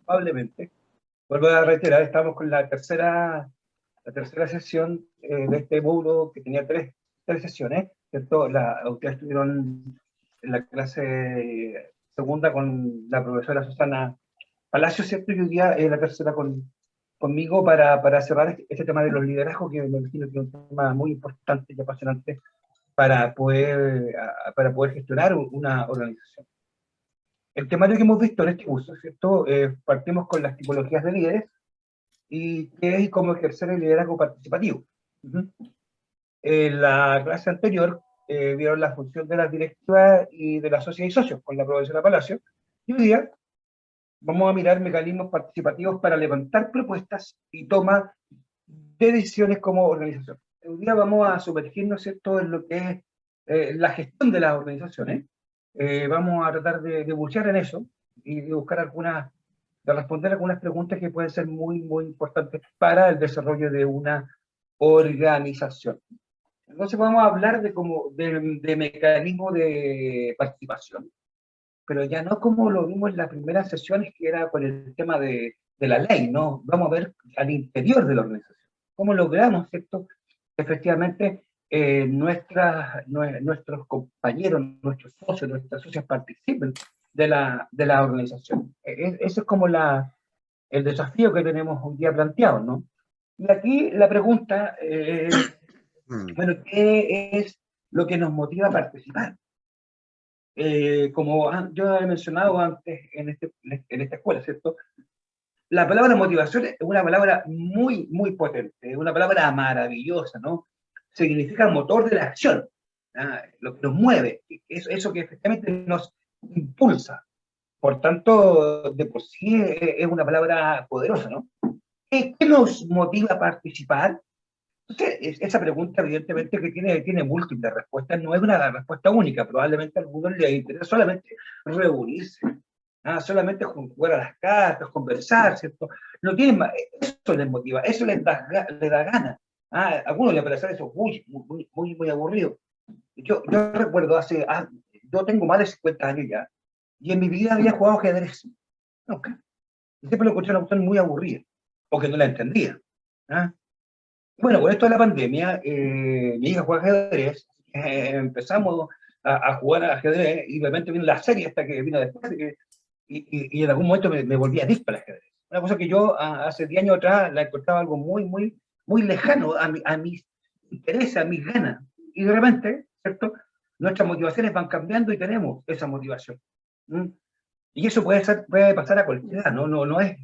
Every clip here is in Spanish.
amablemente. Vuelvo a reiterar, estamos con la tercera sesión de este módulo que tenía tres sesiones, ¿cierto? Ustedes estuvieron en la clase segunda con la profesora Susana Palacio, ¿cierto? Y hoy día la tercera conmigo para cerrar este tema de los liderazgos, que me imagino que es un tema muy importante y apasionante para poder gestionar una organización. El temario que hemos visto en este curso, ¿cierto? Partimos con las tipologías de líderes y qué es cómo ejercer el liderazgo participativo. En la clase anterior vieron la función de las directivas y de la sociedad y socios con la profesora Palacio, y hoy día vamos a mirar mecanismos participativos para levantar propuestas y toma de decisiones como organización. Hoy día vamos a sumergirnos, ¿cierto?, en lo que es la gestión de las organizaciones. Vamos a tratar de bucear en eso y de buscar de responder algunas preguntas que pueden ser muy, muy importantes para el desarrollo de una organización. Entonces vamos a hablar de mecanismo de participación, pero ya no como lo vimos en las primeras sesiones, que era por el tema de la ley, ¿no? Vamos a ver al interior de la organización. ¿Cómo logramos, cierto? Efectivamente, nuestros compañeros, nuestros socios, nuestras socias participen de la organización. Ese es como el desafío que tenemos hoy día planteado, ¿no? Y aquí la pregunta, bueno, ¿qué es lo que nos motiva a participar? Como yo he mencionado antes en esta escuela, ¿cierto? La palabra motivación es una palabra muy, muy potente, es una palabra maravillosa, ¿no? Significa motor de la acción, lo que nos mueve, eso que efectivamente nos impulsa. Por tanto, de por sí es una palabra poderosa, ¿no? ¿Qué nos motiva a participar? Entonces, esa pregunta, evidentemente, que tiene múltiples respuestas, no es una respuesta única. Probablemente a algunos les interesa solamente reunirse, solamente jugar a las cartas, conversar, ¿cierto? No tienen más, eso les motiva, eso les da ganas. A algunos les parece eso muy aburrido. Yo recuerdo yo tengo más de 50 años ya, y en mi vida había jugado ajedrez. Nunca. Siempre lo encontré una cuestión muy aburrida, o que no la entendía. ¿Ah? Bueno, con esto de la pandemia, mi hija juega ajedrez, empezamos a jugar al ajedrez, y realmente vino la serie hasta que vino después, y en algún momento me volví adicto al ajedrez. Una cosa que yo hace 10 años atrás la encontraba algo muy lejano a mis intereses, a mis ganas. Y de repente, ¿cierto? Nuestras motivaciones van cambiando y tenemos esa motivación. ¿Mm? Y eso puede pasar a cualquiera, no es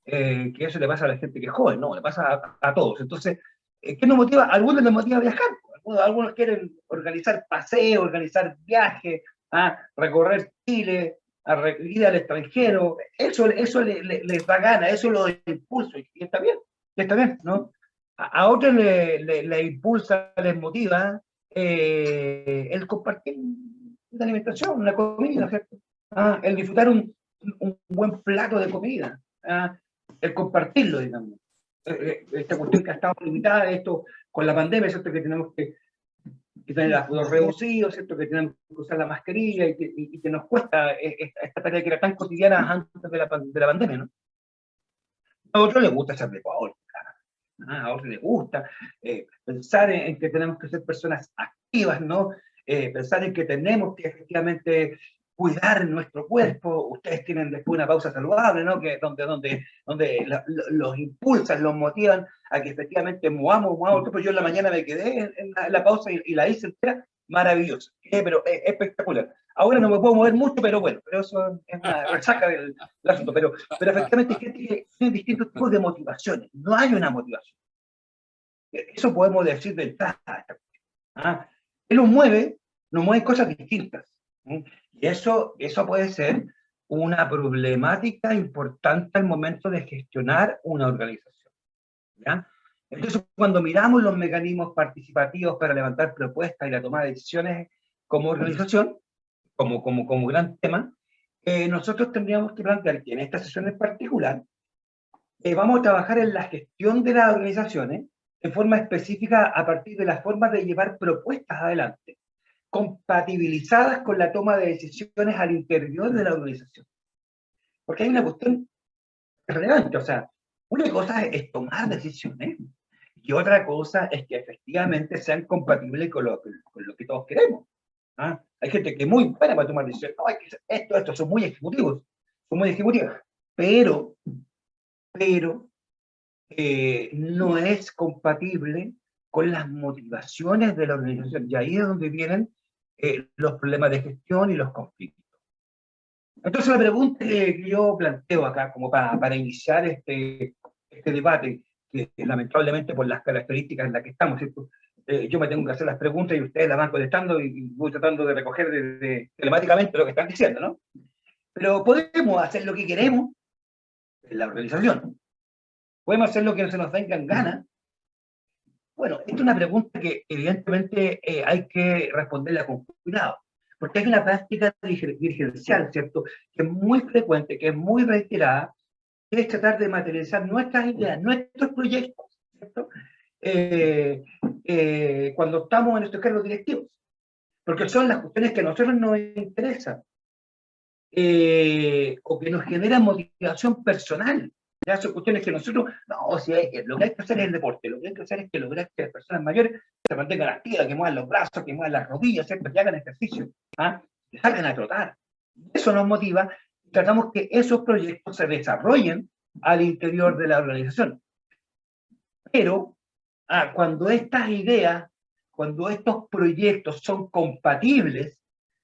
que eso le pasa a la gente que es joven, no, le pasa a todos. Entonces, ¿qué nos motiva? A algunos les motiva a viajar, algunos quieren organizar paseos, organizar viajes, recorrer Chile, ir al extranjero, eso les da gana, eso lo impulsa, y está bien, ¿no? A otros le impulsa, les motiva el compartir una alimentación, una comida, ¿cierto? El disfrutar un buen plato de comida, el compartirlo, digamos. Esta cuestión que ha estado limitada, esto con la pandemia, ¿cierto? Que tenemos que tener los reducidos, ¿cierto? Que tenemos que usar la mascarilla y que nos cuesta esta tarea que era tan cotidiana antes de la pandemia, ¿no? A otros les gusta ser decorador, a otros les gusta pensar en que tenemos que ser personas activas, ¿no? Pensar en que tenemos que efectivamente cuidar nuestro cuerpo. Ustedes tienen después una pausa saludable, ¿no? Que donde los impulsan, los motivan a que efectivamente movamos. Yo en la mañana me quedé en la pausa y la hice entera, maravilloso, pero espectacular. Ahora no me puedo mover mucho, pero bueno, pero eso es una resaca del asunto. Pero efectivamente hay gente que tiene distintos tipos de motivaciones. No hay una motivación. Eso podemos decir de entrada. Él nos mueve cosas distintas. Y eso puede ser una problemática importante al momento de gestionar una organización. ¿Ya? Entonces, cuando miramos los mecanismos participativos para levantar propuestas y la toma de decisiones como organización, como gran tema, nosotros tendríamos que plantear que en esta sesión en particular vamos a trabajar en la gestión de las organizaciones en forma específica a partir de las formas de llevar propuestas adelante, compatibilizadas con la toma de decisiones al interior de la organización. Porque hay una cuestión relevante. O sea, una cosa es tomar decisiones y otra cosa es que efectivamente sean compatibles con lo que todos queremos. ¿Ah? Hay gente que es muy buena para tomar decisiones. No, esto, son muy ejecutivos. Son muy ejecutivos. Pero no es compatible con las motivaciones de la organización. Y ahí es donde vienen los problemas de gestión y los conflictos. Entonces la pregunta que yo planteo acá, como para iniciar este debate, que lamentablemente por las características en las que estamos, ¿cierto? Yo me tengo que hacer las preguntas y ustedes las van contestando y voy tratando de recoger telemáticamente lo que están diciendo, ¿no? Pero podemos hacer lo que queremos en la organización. Podemos hacer lo que se nos venga en gana. Bueno, esta es una pregunta que evidentemente hay que responderla con cuidado, porque hay una práctica dirigencial, ¿cierto?, que es muy frecuente, que es muy reiterada, que es tratar de materializar nuestras ideas, nuestros proyectos, ¿cierto?, cuando estamos en nuestros cargos directivos, porque son las cuestiones que a nosotros nos interesan, o que nos generan motivación personal. Ya son cuestiones que nosotros, no, o sea, lo que hay que hacer es el deporte, lo que hay que hacer es que lograr que las personas mayores se mantengan activas, que muevan los brazos, que muevan las rodillas, ¿cierto?, que hagan ejercicio, ¿ah?, que salgan a trotar. Eso nos motiva y tratamos que esos proyectos se desarrollen al interior de la organización. Pero cuando estas ideas, cuando estos proyectos son compatibles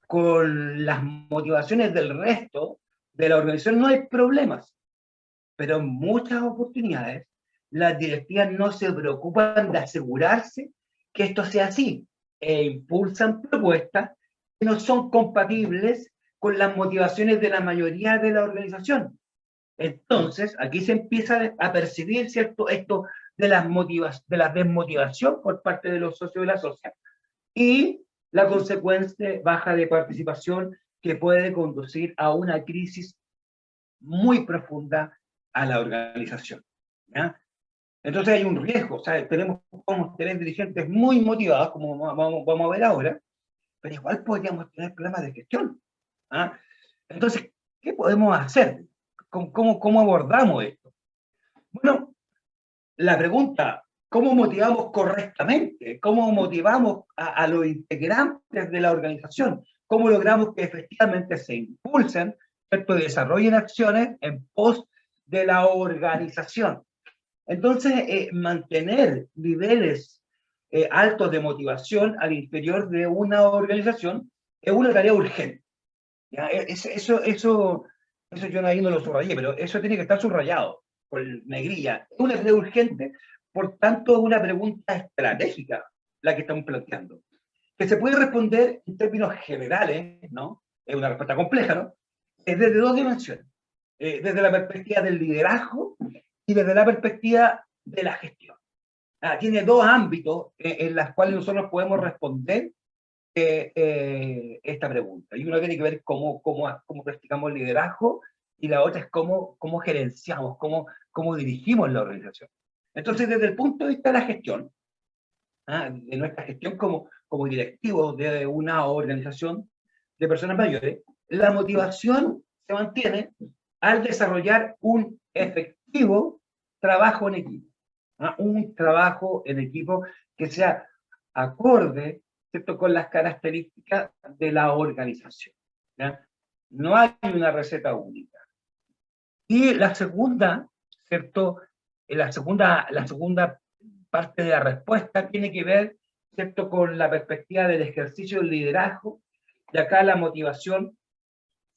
con las motivaciones del resto de la organización, no hay problemas. Pero en muchas oportunidades las directivas no se preocupan de asegurarse que esto sea así e impulsan propuestas que no son compatibles con las motivaciones de la mayoría de la organización. Entonces, aquí se empieza a percibir, ¿cierto?, esto de de la desmotivación por parte de los socios de la sociedad y la consecuente baja de participación que puede conducir a una crisis muy profunda a la organización, ¿ya? Entonces hay un riesgo, ¿sabes? Podemos tener dirigentes muy motivados, como vamos a ver ahora, pero igual podríamos tener problemas de gestión, ¿ah? Entonces, ¿qué podemos hacer? ¿Cómo abordamos esto? Bueno, la pregunta, ¿cómo motivamos correctamente? ¿Cómo motivamos a los integrantes de la organización? ¿Cómo logramos que efectivamente se impulsen, ¿cierto?, desarrollen acciones en pos de la organización? Entonces, mantener niveles altos de motivación al interior de una organización es una tarea urgente, ¿ya? Eso yo ahí no lo subrayé, pero eso tiene que estar subrayado con negrilla. Es una tarea urgente, por tanto, es una pregunta estratégica la que estamos planteando, que se puede responder en términos generales, ¿no? Es una respuesta compleja, ¿no? Desde dos dimensiones. Desde la perspectiva del liderazgo y desde la perspectiva de la gestión. Tiene dos ámbitos en los cuales nosotros podemos responder esta pregunta. Y uno tiene que ver cómo practicamos liderazgo y la otra es cómo gerenciamos, cómo dirigimos la organización. Entonces, desde el punto de vista de la gestión, de nuestra gestión como directivos de una organización de personas mayores, la motivación se mantiene al desarrollar un efectivo trabajo en equipo. Un trabajo en equipo que sea acorde, ¿cierto?, con las características de la organización, ¿ya? No hay una receta única. Y la segunda, ¿cierto? La segunda parte de la respuesta tiene que ver, ¿cierto?, con la perspectiva del ejercicio del liderazgo, y acá la motivación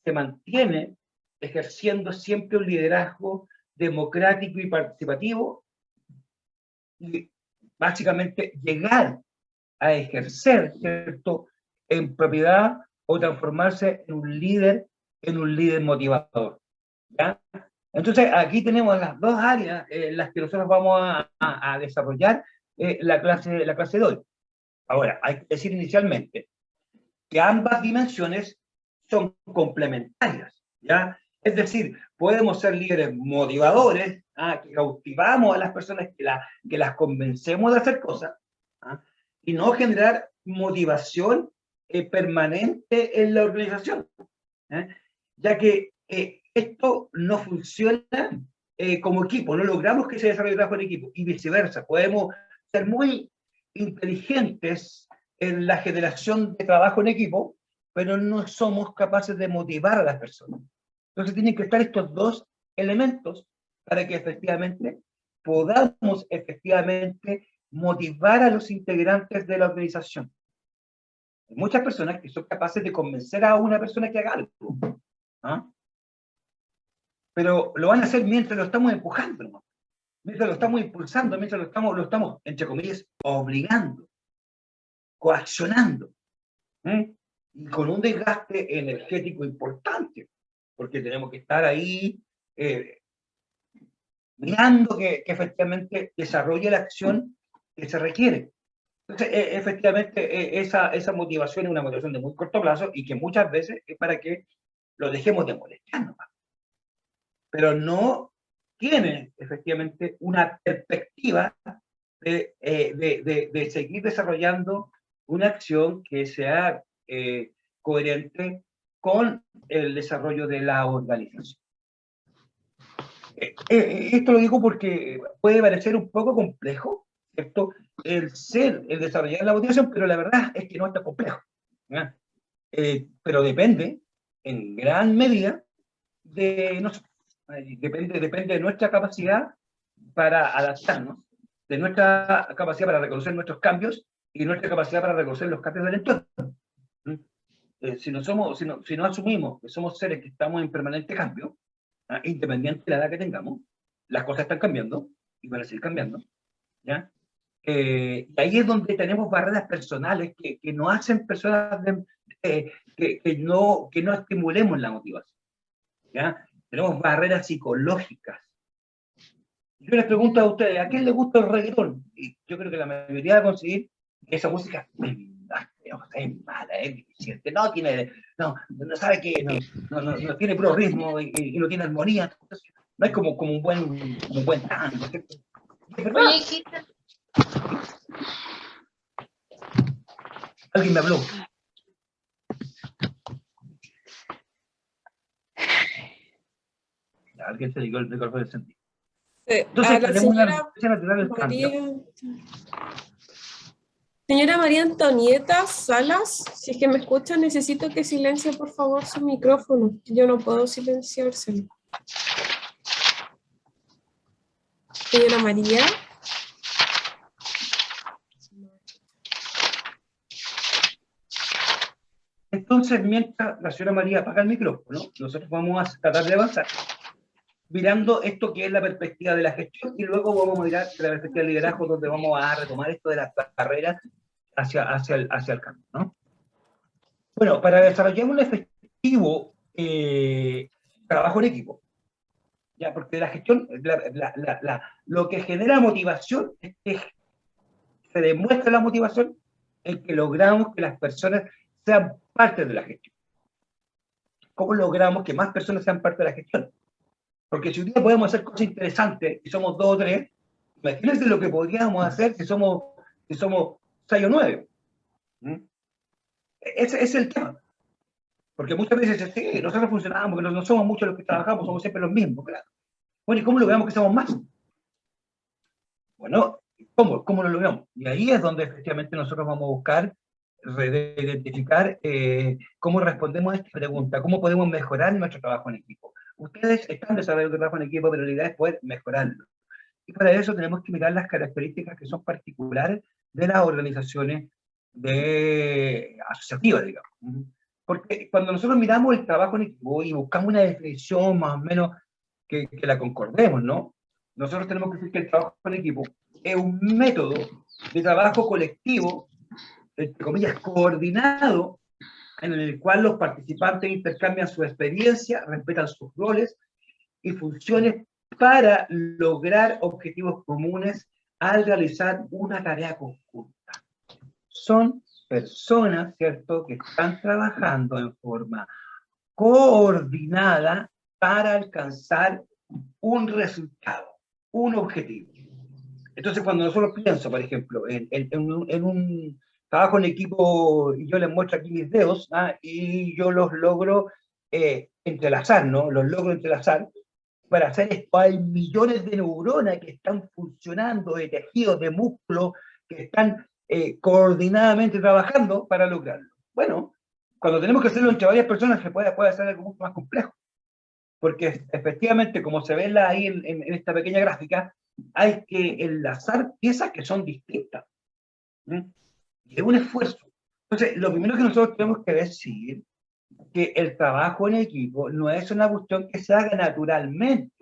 se mantiene ejerciendo siempre un liderazgo democrático y participativo, y básicamente llegar a ejercer, ¿cierto?, en propiedad o transformarse en un líder motivador, ¿ya? Entonces, aquí tenemos las dos áreas en las que nosotros vamos a desarrollar la clase de hoy. Ahora, hay que decir inicialmente que ambas dimensiones son complementarias, ¿ya? Es decir, podemos ser líderes motivadores, que cautivamos a las personas, que las convencemos de hacer cosas, y no generar motivación permanente en la organización, ya que esto no funciona como equipo, no logramos que se desarrolle el trabajo en equipo, y viceversa. Podemos ser muy inteligentes en la generación de trabajo en equipo, pero no somos capaces de motivar a las personas. Entonces tienen que estar estos dos elementos para que efectivamente podamos motivar a los integrantes de la organización. Hay muchas personas que son capaces de convencer a una persona que haga algo, ¿ah? Pero lo van a hacer mientras lo estamos empujando, ¿no? Mientras lo estamos impulsando, mientras lo estamos, entre comillas, obligando, coaccionando, y con un desgaste energético importante, porque tenemos que estar ahí mirando que efectivamente desarrolle la acción que se requiere. Entonces, efectivamente, esa motivación es una motivación de muy corto plazo y que muchas veces es para que lo dejemos de molestar nomás. Pero no tiene efectivamente una perspectiva de seguir desarrollando una acción que sea coherente con el desarrollo de la organización. Esto lo digo porque puede parecer un poco complejo, ¿cierto? El desarrollar la motivación, pero la verdad es que no es tan complejo, ¿ya? Pero depende, en gran medida, de nosotros. Depende de nuestra capacidad para adaptarnos, de nuestra capacidad para reconocer nuestros cambios y nuestra capacidad para reconocer los cambios del entorno. Si no asumimos que somos seres que estamos en permanente cambio, independiente de la edad que tengamos, las cosas están cambiando y van a seguir cambiando, ¿ya? Y ahí es donde tenemos barreras personales que no hacen personas que no estimulemos la motivación, ¿ya? Tenemos barreras psicológicas. Yo les pregunto a ustedes, ¿a quién le gusta el reggaetón? Y yo creo que la mayoría va a conseguir que esa música es mala, es deficiente, no sabe que no tiene puro ritmo y no tiene armonía. Entonces, no es como un buen tango, ¿cierto? Es verdad. Oye, Alguien me habló. Alguien se dio el micrófono del sentido. Entonces, a la tenemos una señora tendencia natural al cambio. Señora María Antonieta Salas, si es que me escucha, necesito que silencie por favor su micrófono. Yo no puedo silenciárselo. Señora María. Entonces, mientras la señora María apaga el micrófono, nosotros vamos a tratar de avanzar, mirando esto que es la perspectiva de la gestión, y luego vamos a mirar la perspectiva del liderazgo, donde vamos a retomar esto de las carreras hacia el cambio, ¿no? Bueno, para desarrollar un efectivo trabajo en equipo, ¿ya? Porque la gestión, lo que genera motivación es que se demuestra la motivación en que logramos que las personas sean parte de la gestión. ¿Cómo logramos que más personas sean parte de la gestión? Porque si un día podemos hacer cosas interesantes y somos 2 o 3, imagínense lo que podríamos hacer si somos 6 o 9. Ese es el tema. Porque muchas veces sí, nosotros funcionamos, porque no somos muchos los que trabajamos, somos siempre los mismos, claro. Bueno, ¿y cómo logramos que seamos más? Bueno, ¿cómo lo logramos? Y ahí es donde efectivamente nosotros vamos a buscar identificar cómo respondemos a esta pregunta, cómo podemos mejorar nuestro trabajo en equipo. Ustedes están desarrollando trabajo en equipo, pero la idea es poder mejorarlo. Y para eso tenemos que mirar las características que son particulares de las organizaciones asociativas, digamos. Porque cuando nosotros miramos el trabajo en equipo y buscamos una definición más o menos que la concordemos, ¿no? Nosotros tenemos que decir que el trabajo en equipo es un método de trabajo colectivo, entre comillas, coordinado, en el cual los participantes intercambian su experiencia, respetan sus roles y funciones para lograr objetivos comunes al realizar una tarea conjunta. Son personas, ¿cierto?, que están trabajando en forma coordinada para alcanzar un resultado, un objetivo. Entonces, cuando nosotros pienso, por ejemplo, en un trabajo en equipo, y yo les muestro aquí mis dedos, y yo los logro entrelazar, ¿no? Los logro entrelazar, para hacer esto hay millones de neuronas que están funcionando, de tejidos, de músculos, que están coordinadamente trabajando para lograrlo. Bueno, cuando tenemos que hacerlo entre varias personas, puede hacer algo mucho más complejo. Porque efectivamente, como se ve ahí en esta pequeña gráfica, hay que enlazar piezas que son distintas. Es un esfuerzo. Entonces, lo primero que nosotros tenemos que decir que el trabajo en equipo no es una cuestión que se haga naturalmente.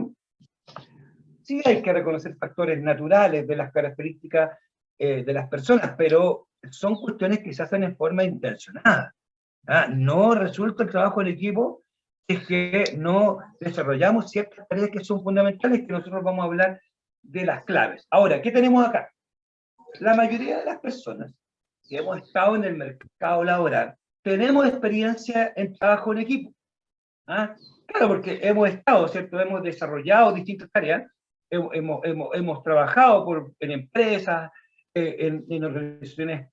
Sí hay que reconocer factores naturales de las características de las personas, pero son cuestiones que se hacen en forma intencionada. No resulta el trabajo en equipo si es que no desarrollamos ciertas tareas que son fundamentales, que nosotros vamos a hablar de las claves. Ahora, ¿qué tenemos acá? La mayoría de las personas que hemos estado en el mercado laboral tenemos experiencia en trabajo en equipo. Claro, porque hemos estado, ¿cierto? Hemos desarrollado distintas tareas, hemos trabajado en empresas, en organizaciones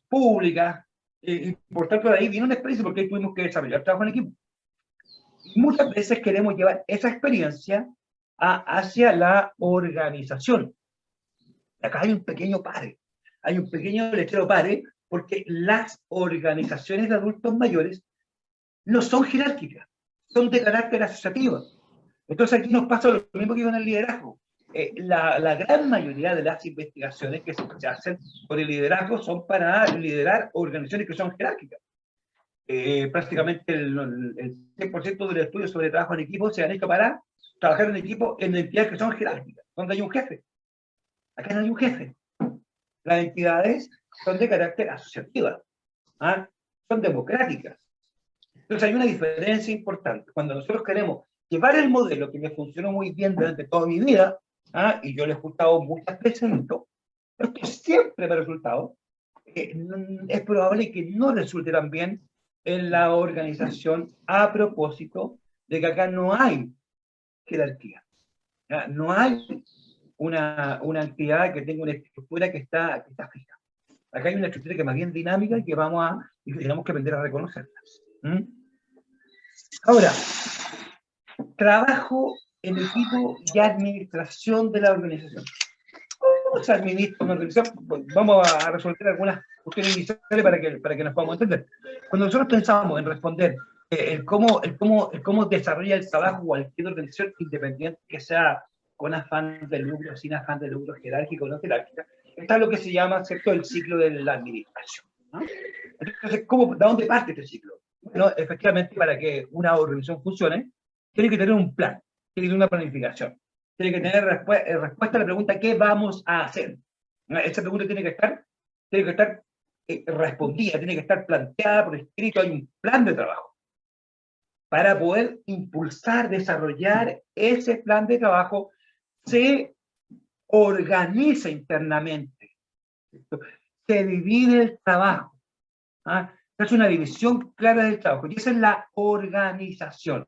públicas, y por tanto de ahí vino una experiencia porque ahí tuvimos que desarrollar trabajo en equipo. Y muchas veces queremos llevar esa experiencia hacia la organización. Acá hay un pequeño pare, hay un pequeño letrero pare, porque las organizaciones de adultos mayores no son jerárquicas, son de carácter asociativo. Entonces aquí nos pasa lo mismo que con el liderazgo. La gran mayoría de las investigaciones que se hacen por el liderazgo son para liderar organizaciones que son jerárquicas. Prácticamente el 100% de los estudios sobre trabajo en equipo se han hecho para trabajar en equipo en entidades que son jerárquicas, donde hay un jefe. Acá no hay un jefe. Las entidades son de carácter asociativa, son democráticas. Entonces hay una diferencia importante. Cuando nosotros queremos llevar el modelo que me funcionó muy bien durante toda mi vida, y yo le he escuchado muchas veces esto siempre me ha resultado, es probable que no resulte tan bien en la organización a propósito de que acá no hay jerarquía. No hay una entidad que tenga una estructura que está fija. Acá hay una estructura que es más bien dinámica y que tenemos que aprender a reconocerla. Ahora, trabajo en equipo y administración de la organización. ¿Cómo se administra una organización? Vamos a resolver algunas cuestiones iniciales para que nos podamos entender. Cuando nosotros pensamos en responder el cómo desarrolla el trabajo cualquier organización, independiente que sea con afán de lucro, sin afán de lucro, jerárquico o no jerárquica, está lo que se llama, ¿cierto?, el ciclo de la administración. Entonces, ¿de dónde parte este ciclo? Bueno, efectivamente, para que una organización funcione, tiene que tener un plan, tiene que tener una planificación, tiene que tener respuesta a la pregunta ¿qué vamos a hacer? Esa pregunta tiene que estar respondida, tiene que estar planteada por escrito, hay un plan de trabajo. Para poder impulsar, desarrollar ese plan de trabajo, se organiza internamente, se divide el trabajo. Es una división clara del trabajo, y esa es la organización.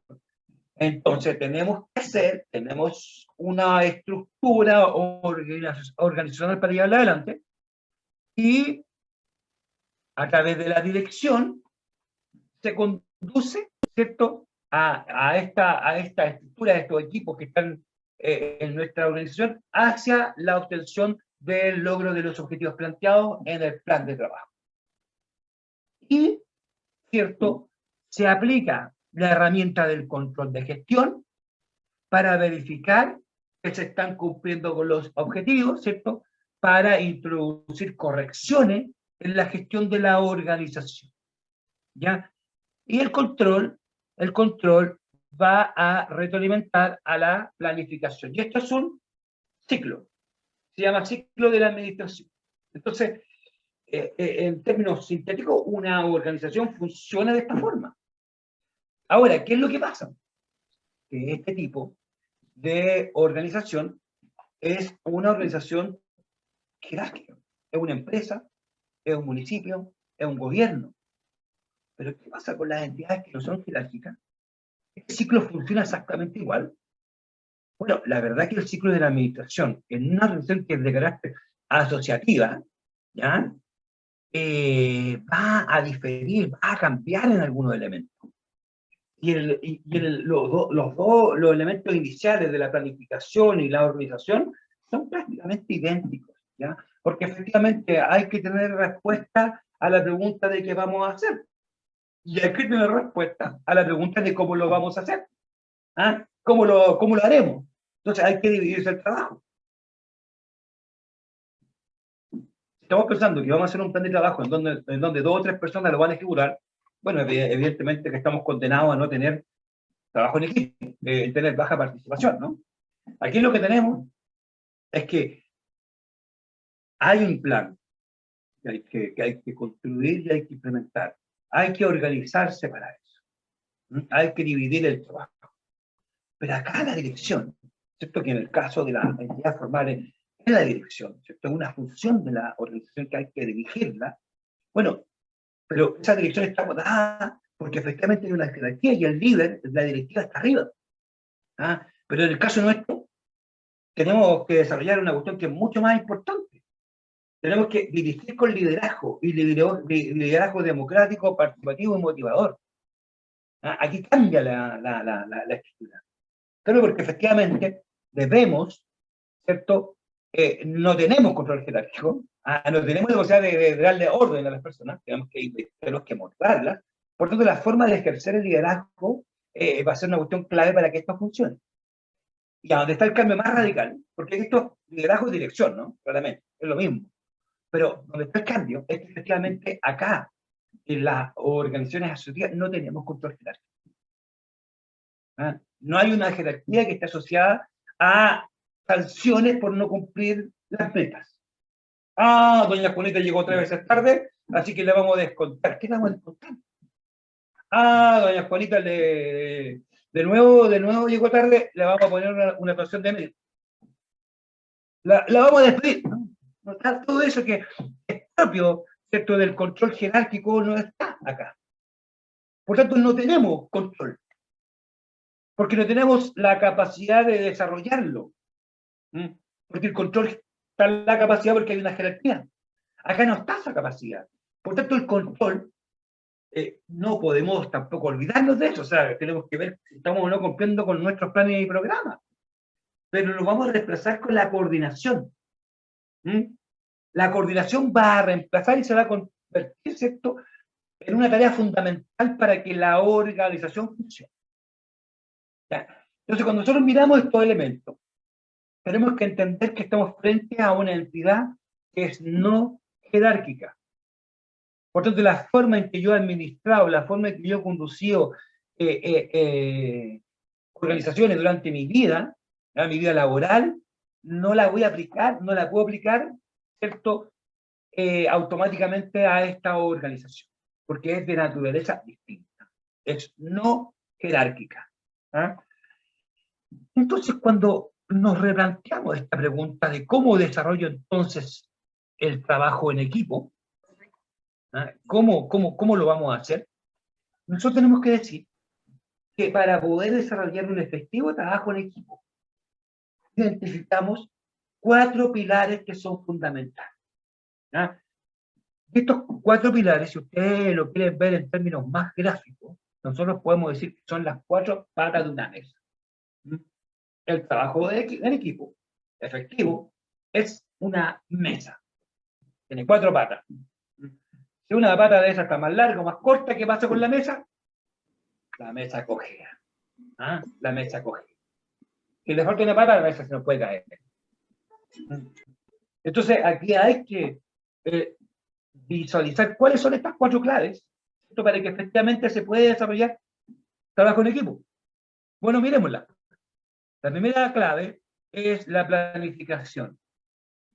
Entonces tenemos una estructura organizacional para llevarla adelante, y a través de la dirección se conduce, ¿cierto?, a esta estructura, a estos equipos que están en nuestra organización, hacia la obtención del logro de los objetivos planteados en el plan de trabajo. Y, ¿cierto?, se aplica la herramienta del control de gestión para verificar que se están cumpliendo con los objetivos, ¿cierto?, para introducir correcciones en la gestión de la organización, ¿ya? Y el control va a retroalimentar a la planificación. Y esto es un ciclo, se llama ciclo de la administración. Entonces, en términos sintéticos, una organización funciona de esta forma. Ahora, ¿qué es lo que pasa? Que este tipo de organización es una organización jerárquica. Es una empresa, es un municipio, es un gobierno. Pero ¿qué pasa con las entidades que no son jerárquicas? ¿Este ciclo funciona exactamente igual? Bueno, la verdad es que el ciclo de la administración en una organización que es de carácter asociativa, ¿ya?, va a diferir, va a cambiar en algunos elementos. Los elementos iniciales de la planificación y la organización son prácticamente idénticos, ¿ya? Porque efectivamente hay que tener respuesta a la pregunta de qué vamos a hacer. Y hay que tener respuesta a la pregunta de cómo lo vamos a hacer. ¿Ah? ¿Cómo lo haremos? Entonces hay que dividirse el trabajo. Estamos pensando que vamos a hacer un plan de trabajo en donde 2 o 3 personas lo van a ejecutar. Bueno, evidentemente que estamos condenados a no tener trabajo en equipo, tener baja participación, ¿no? Aquí lo que tenemos es que hay un plan que hay que construir y hay que implementar. Hay que organizarse para eso. Hay que dividir el trabajo. Pero acá la dirección, ¿cierto? Que en el caso de la entidad formal es la dirección, ¿cierto? Es una función de la organización que hay que dirigirla. Bueno, pero esa dirección está dada porque efectivamente hay una jerarquía y el líder, la directiva, está arriba. ¿Ah? Pero en el caso nuestro, tenemos que desarrollar una cuestión que es mucho más importante. Tenemos que dirigir con liderazgo, y liderazgo democrático, participativo y motivador. ¿Ah? Aquí cambia la estructura. Pero porque efectivamente debemos, ¿cierto? No tenemos control jerárquico, no tenemos la posibilidad de darle orden a las personas, tenemos que motivarlas. Por tanto, la forma de ejercer el liderazgo va a ser una cuestión clave para que esto funcione. Y a donde está el cambio más radical, porque esto liderazgo y dirección, ¿no? Claramente, es lo mismo. Pero donde está el cambio es que efectivamente acá, en las organizaciones asociativas, no tenemos control jerárquico. ¿Ah? No hay una jerarquía que esté asociada a sanciones por no cumplir las metas. Doña Juanita llegó 3 veces tarde, así que le vamos a descontar. ¿Qué le vamos a descontar? Doña Juanita de nuevo llegó tarde, le vamos a poner una actuación de medio. La vamos a despedir. ¿No? Está todo eso que es propio, ¿cierto?, del control jerárquico, no está acá. Por tanto, no tenemos control. Porque no tenemos la capacidad de desarrollarlo. Porque el control está en la capacidad porque hay una jerarquía. Acá no está esa capacidad. Por tanto, el control, no podemos tampoco olvidarnos de eso. O sea, tenemos que ver si estamos o no cumpliendo con nuestros planes y programas. Pero lo vamos a reemplazar con la coordinación. La coordinación va a reemplazar y se va a convertir, ¿cierto?, en una tarea fundamental para que la organización funcione. ¿Ya? Entonces, cuando nosotros miramos estos elementos, tenemos que entender que estamos frente a una entidad que es no jerárquica. Por tanto, la forma en que yo he administrado, la forma en que yo he conducido organizaciones durante mi vida laboral, no la voy a aplicar, no la puedo aplicar, ¿cierto?, automáticamente a esta organización, porque es de naturaleza distinta, es no jerárquica. ¿Ah? Entonces, cuando nos replanteamos esta pregunta de cómo desarrollo entonces el trabajo en equipo, ¿ah? ¿Cómo lo vamos a hacer? Nosotros tenemos que decir que para poder desarrollar un efectivo trabajo en equipo, identificamos 4 pilares que son fundamentales. ¿Ah? Estos 4 pilares, si ustedes lo quieren ver en términos más gráficos, nosotros podemos decir que son las 4 patas de una mesa. El trabajo en equipo efectivo es una mesa. Tiene 4 patas. Si una pata de esas está más larga o más corta, ¿qué pasa con la mesa? La mesa cojea. La mesa cojea. Si le falta una pata, la mesa se nos puede caer. Entonces, aquí hay que visualizar cuáles son estas 4 claves, ¿cierto?, para que efectivamente se pueda desarrollar trabajo en equipo. Bueno, miremosla. La primera clave es la planificación.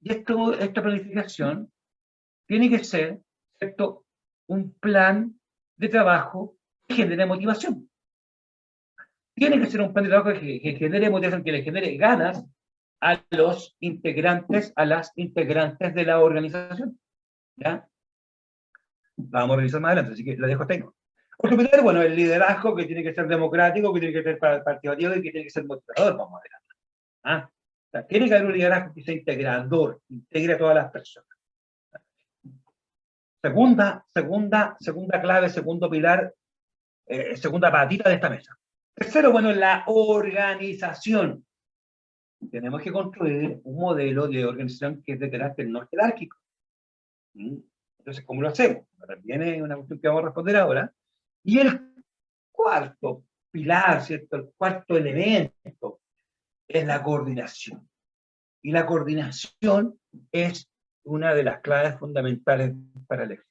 Y esta planificación tiene que ser, ¿cierto?, un plan de trabajo que genere motivación. Tiene que ser un plan de trabajo que genere motivación, que le genere ganas a los integrantes, a las integrantes de la organización. ¿Ya? La vamos a revisar más adelante, así que la dejo hasta ahí. Otro pilar, bueno, el liderazgo, que tiene que ser democrático, que tiene que ser participativo y que tiene que ser motivador, vamos a ver. O sea, tiene que haber un liderazgo que sea integrador, integre a todas las personas. Segunda clave, segundo pilar segunda patita de esta mesa. Tercero, bueno, la organización. Tenemos que construir un modelo de organización que es de carácter no jerárquico. Entonces, ¿cómo lo hacemos? Viene una cuestión que vamos a responder ahora. Y el cuarto pilar, ¿cierto? El cuarto elemento es la coordinación. Y la coordinación es una de las claves fundamentales para el éxito.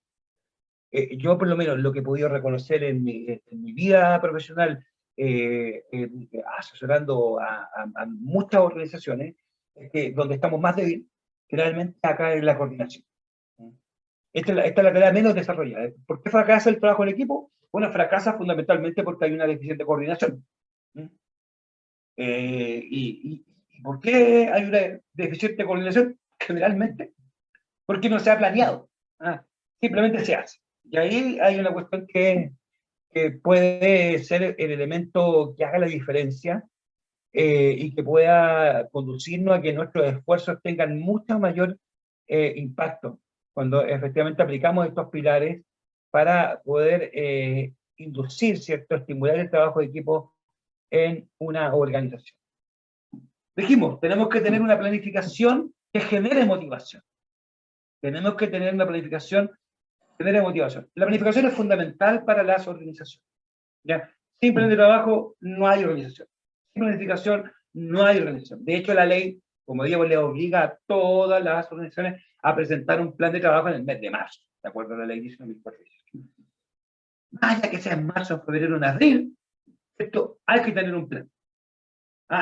Yo, por lo menos, lo que he podido reconocer en mi vida profesional, asesorando a muchas organizaciones, es que donde estamos más débiles, generalmente acá es la coordinación. Esta es la tarea menos desarrollada. ¿Por qué fracasa el trabajo en equipo? Bueno, fracasa fundamentalmente porque hay una deficiente coordinación. ¿Y por qué hay una deficiente coordinación? Generalmente, porque no se ha planeado. Simplemente se hace. Y ahí hay una cuestión que puede ser el elemento que haga la diferencia y que pueda conducirnos a que nuestros esfuerzos tengan mucho mayor impacto cuando efectivamente aplicamos estos pilares para poder inducir, ¿cierto?, estimular el trabajo de equipo en una organización. Dijimos, tenemos que tener una planificación que genere motivación. Tenemos que tener una planificación que genere motivación. La planificación es fundamental para las organizaciones. ¿Ya? Sin plan de trabajo no hay organización. Sin planificación no hay organización. De hecho, la ley, como digo, le obliga a todas las organizaciones a presentar un plan de trabajo en el mes de marzo, de acuerdo a la ley 19.400. Vaya que sea en marzo, en febrero, en abril, esto hay que tener un plan.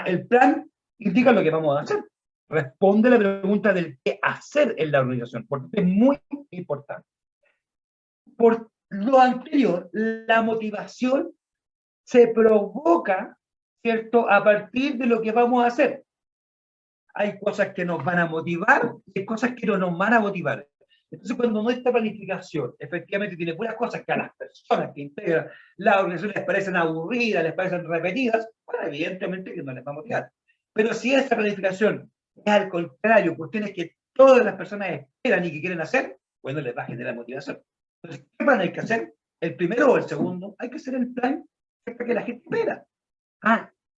El plan indica lo que vamos a hacer. Responde a la pregunta del qué hacer en la organización, porque es muy importante. Por lo anterior, la motivación se provoca, ¿cierto?, a partir de lo que vamos a hacer. Hay cosas que nos van a motivar y hay cosas que no nos van a motivar. Entonces, cuando nuestra planificación efectivamente tiene buenas cosas que a las personas que integran la organización les parecen aburridas, les parecen repetidas, bueno, evidentemente que no les va a motivar. Pero si esa planificación es al contrario, cuestiones que todas las personas esperan y que quieren hacer, bueno, les va a generar motivación. Entonces, ¿qué plan hay que hacer? ¿El primero o el segundo? Hay que hacer el plan que la gente espera.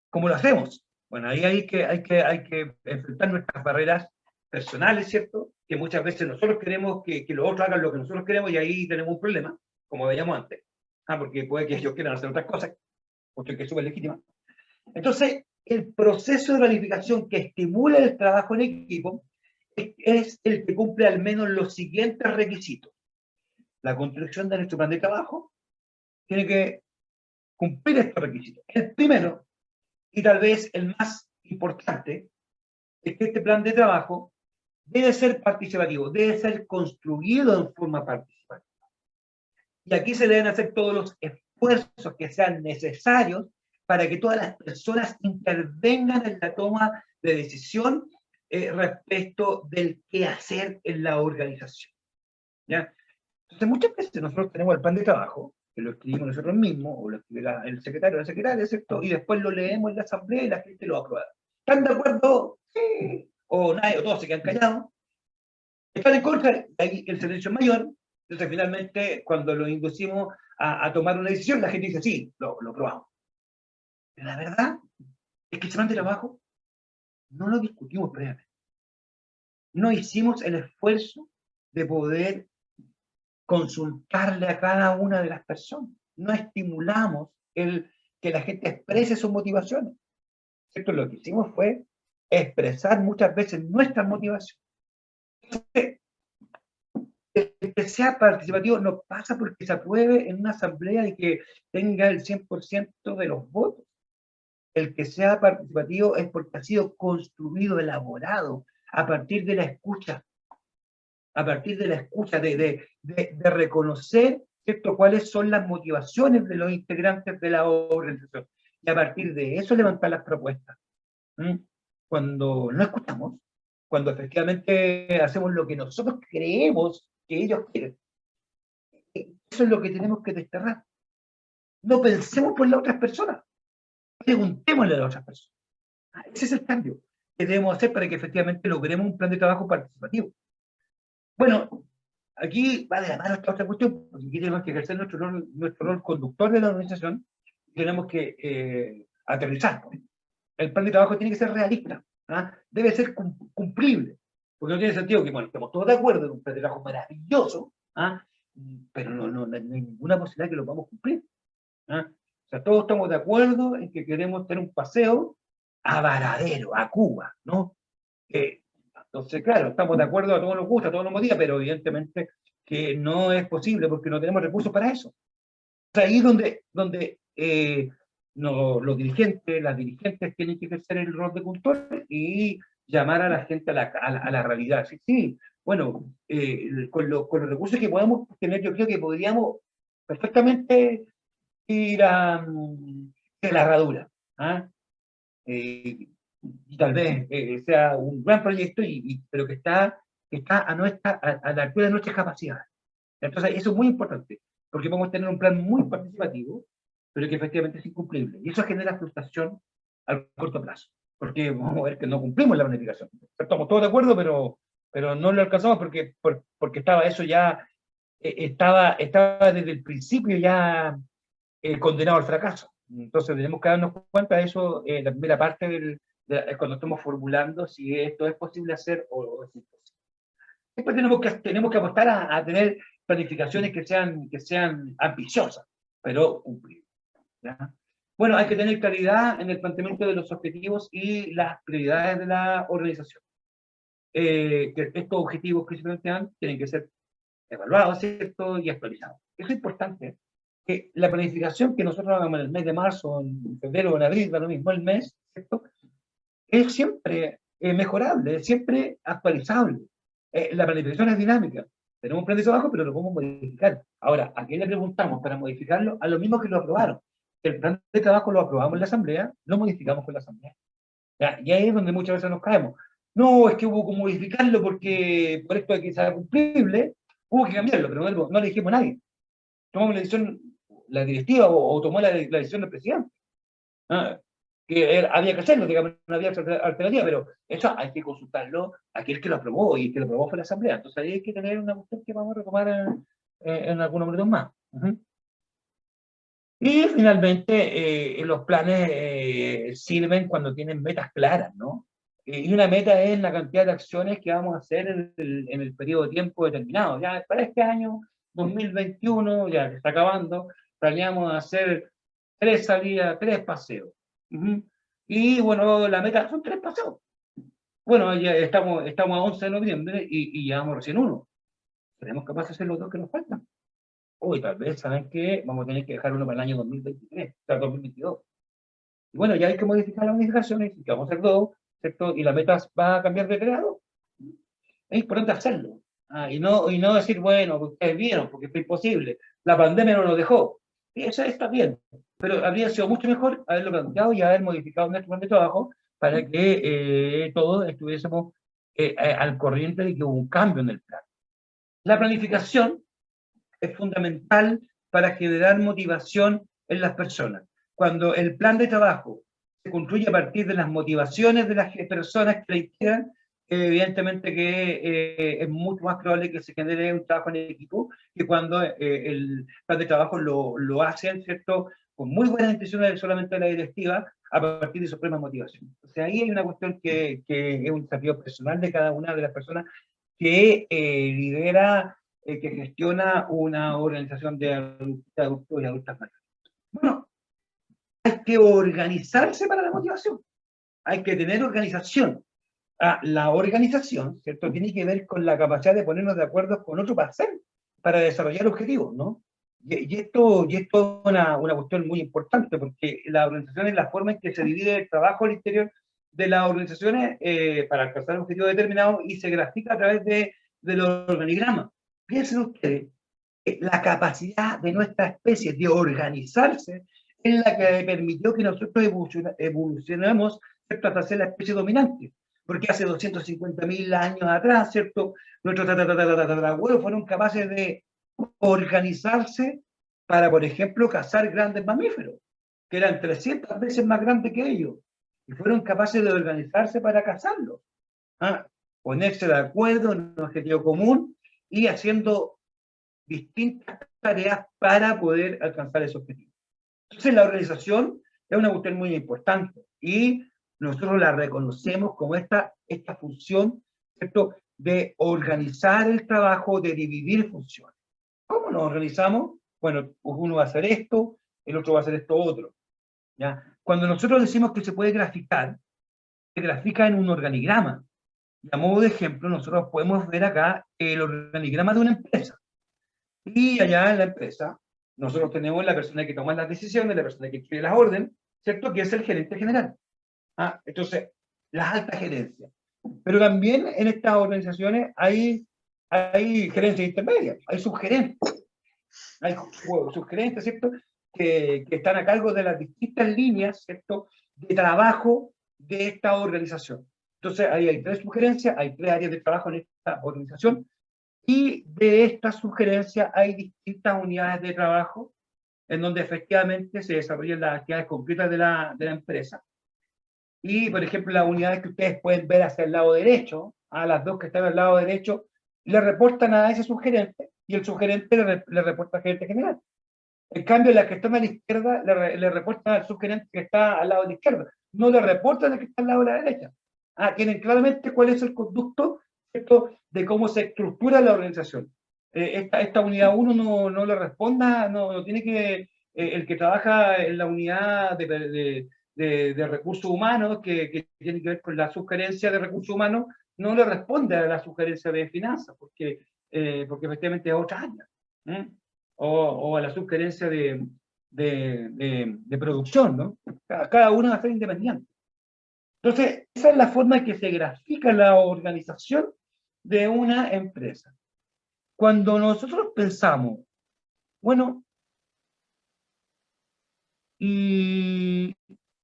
¿Cómo lo hacemos? Bueno, ahí hay que enfrentar nuestras barreras personales, ¿cierto? Que muchas veces nosotros queremos que los otros hagan lo que nosotros queremos y ahí tenemos un problema, como veíamos antes. Porque puede que ellos quieran hacer otras cosas, porque es súper legítima. Entonces, el proceso de planificación que estimula el trabajo en equipo es el que cumple al menos los siguientes requisitos. La construcción de nuestro plan de trabajo tiene que cumplir estos requisitos. El primero, y tal vez el más importante, es que este plan de trabajo debe ser participativo, debe ser construido en forma participativa. Y aquí se deben hacer todos los esfuerzos que sean necesarios para que todas las personas intervengan en la toma de decisión respecto del qué hacer en la organización. ¿Ya? Entonces, muchas veces nosotros tenemos el plan de trabajo, que lo escribimos nosotros mismos, o lo escribe el secretario o la secretaria, ¿cierto? Y después lo leemos en la asamblea y la gente lo aprueba. ¿Están de acuerdo? Sí. O nadie, o todos se quedan callados. ¿Están en contra? Ahí el silencio es mayor. Entonces, finalmente, cuando lo inducimos a tomar una decisión, la gente dice, sí, lo aprobamos. Pero la verdad es que ese plan de trabajo no lo discutimos previamente. No hicimos el esfuerzo de poder consultarle a cada una de las personas. No estimulamos que la gente exprese sus motivaciones. ¿Cierto? Lo que hicimos fue expresar muchas veces nuestras motivaciones. Entonces, el que sea participativo no pasa porque se apruebe en una asamblea y que tenga el 100% de los votos. El que sea participativo es porque ha sido construido, elaborado a partir de la escucha, de reconocer, ¿cierto?, cuáles son las motivaciones de los integrantes de la organización. Y a partir de eso levantar las propuestas. Cuando no escuchamos, cuando efectivamente hacemos lo que nosotros creemos que ellos quieren, eso es lo que tenemos que desterrar. No pensemos por las otras personas, preguntémosle a las otras personas. Ese es el cambio que debemos hacer para que efectivamente logremos un plan de trabajo participativo. Bueno, aquí va de la mano esta otra cuestión, porque aquí tenemos que ejercer nuestro rol conductor de la organización, tenemos que aterrizar. El plan de trabajo tiene que ser realista, ¿ah? Debe ser cumplible, porque no tiene sentido que, bueno, estemos todos de acuerdo en un plan de trabajo maravilloso, ¿ah? Pero no hay ninguna posibilidad que lo podamos cumplir, ¿ah? O sea, todos estamos de acuerdo en que queremos tener un paseo a Varadero, a Cuba, ¿no? Entonces, claro, estamos de acuerdo, a todos nos gusta, a todos nos motiva, pero evidentemente que no es posible porque no tenemos recursos para eso. O sea, ahí es donde no, los dirigentes, las dirigentes tienen que ejercer el rol de cultor y llamar a la gente a la realidad. Sí, sí, bueno, con los recursos que podemos tener, yo creo que podríamos perfectamente ir a la herradura. ¿Ah? Y tal vez sea un gran proyecto, pero que está a la altura de nuestras capacidades. Entonces, eso es muy importante, porque vamos a tener un plan muy participativo, pero que efectivamente es incumplible. Y eso genera frustración al corto plazo, porque vamos a ver que no cumplimos la planificación. Estamos todos de acuerdo, pero no lo alcanzamos porque estaba eso ya, estaba desde el principio ya condenado al fracaso. Entonces tenemos que darnos cuenta de eso, la primera parte cuando estamos formulando si esto es posible hacer o es imposible. Después tenemos que apostar a tener planificaciones que sean ambiciosas, pero cumplibles. ¿Ya? Bueno, hay que tener claridad en el planteamiento de los objetivos y las prioridades de la organización. Que estos objetivos que se plantean tienen que ser evaluados, ¿cierto? Y actualizados. Eso es importante, que la planificación que nosotros hagamos en el mes de marzo, en febrero o en abril, da lo mismo el mes, ¿cierto? Es siempre mejorable, es siempre actualizable. La planificación es dinámica. Tenemos un plan de trabajo, pero lo podemos modificar. Ahora, ¿a quién le preguntamos para modificarlo? A los mismos que lo aprobaron. El plan de trabajo lo aprobamos en la asamblea, lo modificamos con la asamblea. ¿Ya? Y ahí es donde muchas veces nos caemos. No, es que hubo que modificarlo porque por esto de que sea cumplible, hubo que cambiarlo, pero no le dijimos a nadie. Tomamos la decisión, la directiva o tomó la decisión del presidente. ¿Ah? Que había que hacerlo, digamos, no había alternativa, pero eso hay que consultarlo a aquel que lo aprobó, y el que lo aprobó fue la Asamblea. Entonces ahí hay que tener una cuestión que vamos a retomar en algunos minutos más. Y finalmente, los planes sirven cuando tienen metas claras, ¿no? Y una meta es la cantidad de acciones que vamos a hacer en el periodo de tiempo determinado. Ya para este año 2021, ya que está acabando, planeamos hacer 3 salidas, 3 paseos. Y bueno, la meta son 3 paseos. Bueno, ya estamos a 11 de noviembre y llevamos recién uno. ¿Seremos capaces de hacer los 2 que nos faltan? Uy, tal vez, ¿saben qué? Vamos a tener que dejar uno para el año 2023, o sea, 2022. Y bueno, ya hay que modificar las modificaciones, y que vamos a hacer 2, ¿cierto? Y la meta va a cambiar de grado. Es importante hacerlo. Y no decir, bueno, ustedes vieron, porque fue imposible. La pandemia no lo dejó. Y eso está bien. Pero habría sido mucho mejor haberlo planteado y haber modificado nuestro plan de trabajo para que todos estuviésemos al corriente de que hubo un cambio en el plan. La planificación es fundamental para generar motivación en las personas. Cuando el plan de trabajo se construye a partir de las motivaciones de las personas que la integran, evidentemente que es mucho más probable que se genere un trabajo en equipo que cuando el plan de trabajo lo hacen, ¿cierto?, con muy buenas intenciones solamente de la directiva, a partir de sus propias motivaciones. O sea, ahí hay una cuestión que es un desafío personal de cada una de las personas que lidera, que gestiona una organización de adultos y adultas mayores. Bueno, hay que organizarse para la motivación, hay que tener organización. La organización, ¿cierto?, tiene que ver con la capacidad de ponernos de acuerdo con otro para desarrollar objetivos, ¿no? Y esto es una cuestión muy importante, porque la organización es la forma en que se divide el trabajo al interior de las organizaciones para alcanzar un objetivo determinado, y se grafica a través de los organigramas. Piensen ustedes, la capacidad de nuestra especie de organizarse es la que permitió que nosotros evolucionemos, ¿cierto?, hasta ser la especie dominante. Porque hace 250.000 años atrás, ¿cierto?, nuestros tatarabuelos fueron capaces de organizarse para, por ejemplo, cazar grandes mamíferos, que eran 300 veces más grandes que ellos, y fueron capaces de organizarse para cazarlos. Ponerse de acuerdo en un objetivo común y haciendo distintas tareas para poder alcanzar ese objetivo. Entonces la organización es una cuestión muy importante y nosotros la reconocemos como esta función, ¿cierto?, de organizar el trabajo, de dividir funciones. ¿Cómo nos organizamos? Bueno, uno va a hacer esto, el otro va a hacer esto otro. ¿Ya? Cuando nosotros decimos que se puede graficar, se grafica en un organigrama. Y a modo de ejemplo, nosotros podemos ver acá el organigrama de una empresa. Y allá en la empresa, nosotros tenemos la persona que toma las decisiones, la persona que escribe las órdenes, ¿cierto? Que es el gerente general. Entonces, las altas gerencias. Pero también en estas organizaciones hay gerencias intermedias, hay subgerentes. Hay subgerentes, ¿cierto? Que están a cargo de las distintas líneas, ¿cierto?, de trabajo de esta organización. Entonces, ahí hay 3 sugerencias, hay 3 áreas de trabajo en esta organización, y de estas sugerencias hay distintas unidades de trabajo en donde efectivamente se desarrollan las actividades concretas de la empresa. Y, por ejemplo, las unidades que ustedes pueden ver hacia el lado derecho, a las 2 que están al lado derecho, le reportan a ese subgerente, y el subgerente le reporta al gerente general. En cambio, las que están a la izquierda le reportan al subgerente que está al lado de la izquierda. No le reportan al que está al lado de la derecha. Tienen claramente cuál es el conducto, ¿cierto?, de cómo se estructura la organización. Esta unidad 1 no le responda, no tiene que... el que trabaja en la unidad de recursos humanos, que tiene que ver con la sugerencia de recursos humanos, no le responde a la sugerencia de finanzas, porque efectivamente es otra área. O a la sugerencia de producción, ¿no? Cada uno va a ser independiente. Entonces, esa es la forma en que se grafica la organización de una empresa. Cuando nosotros pensamos, bueno, ¿y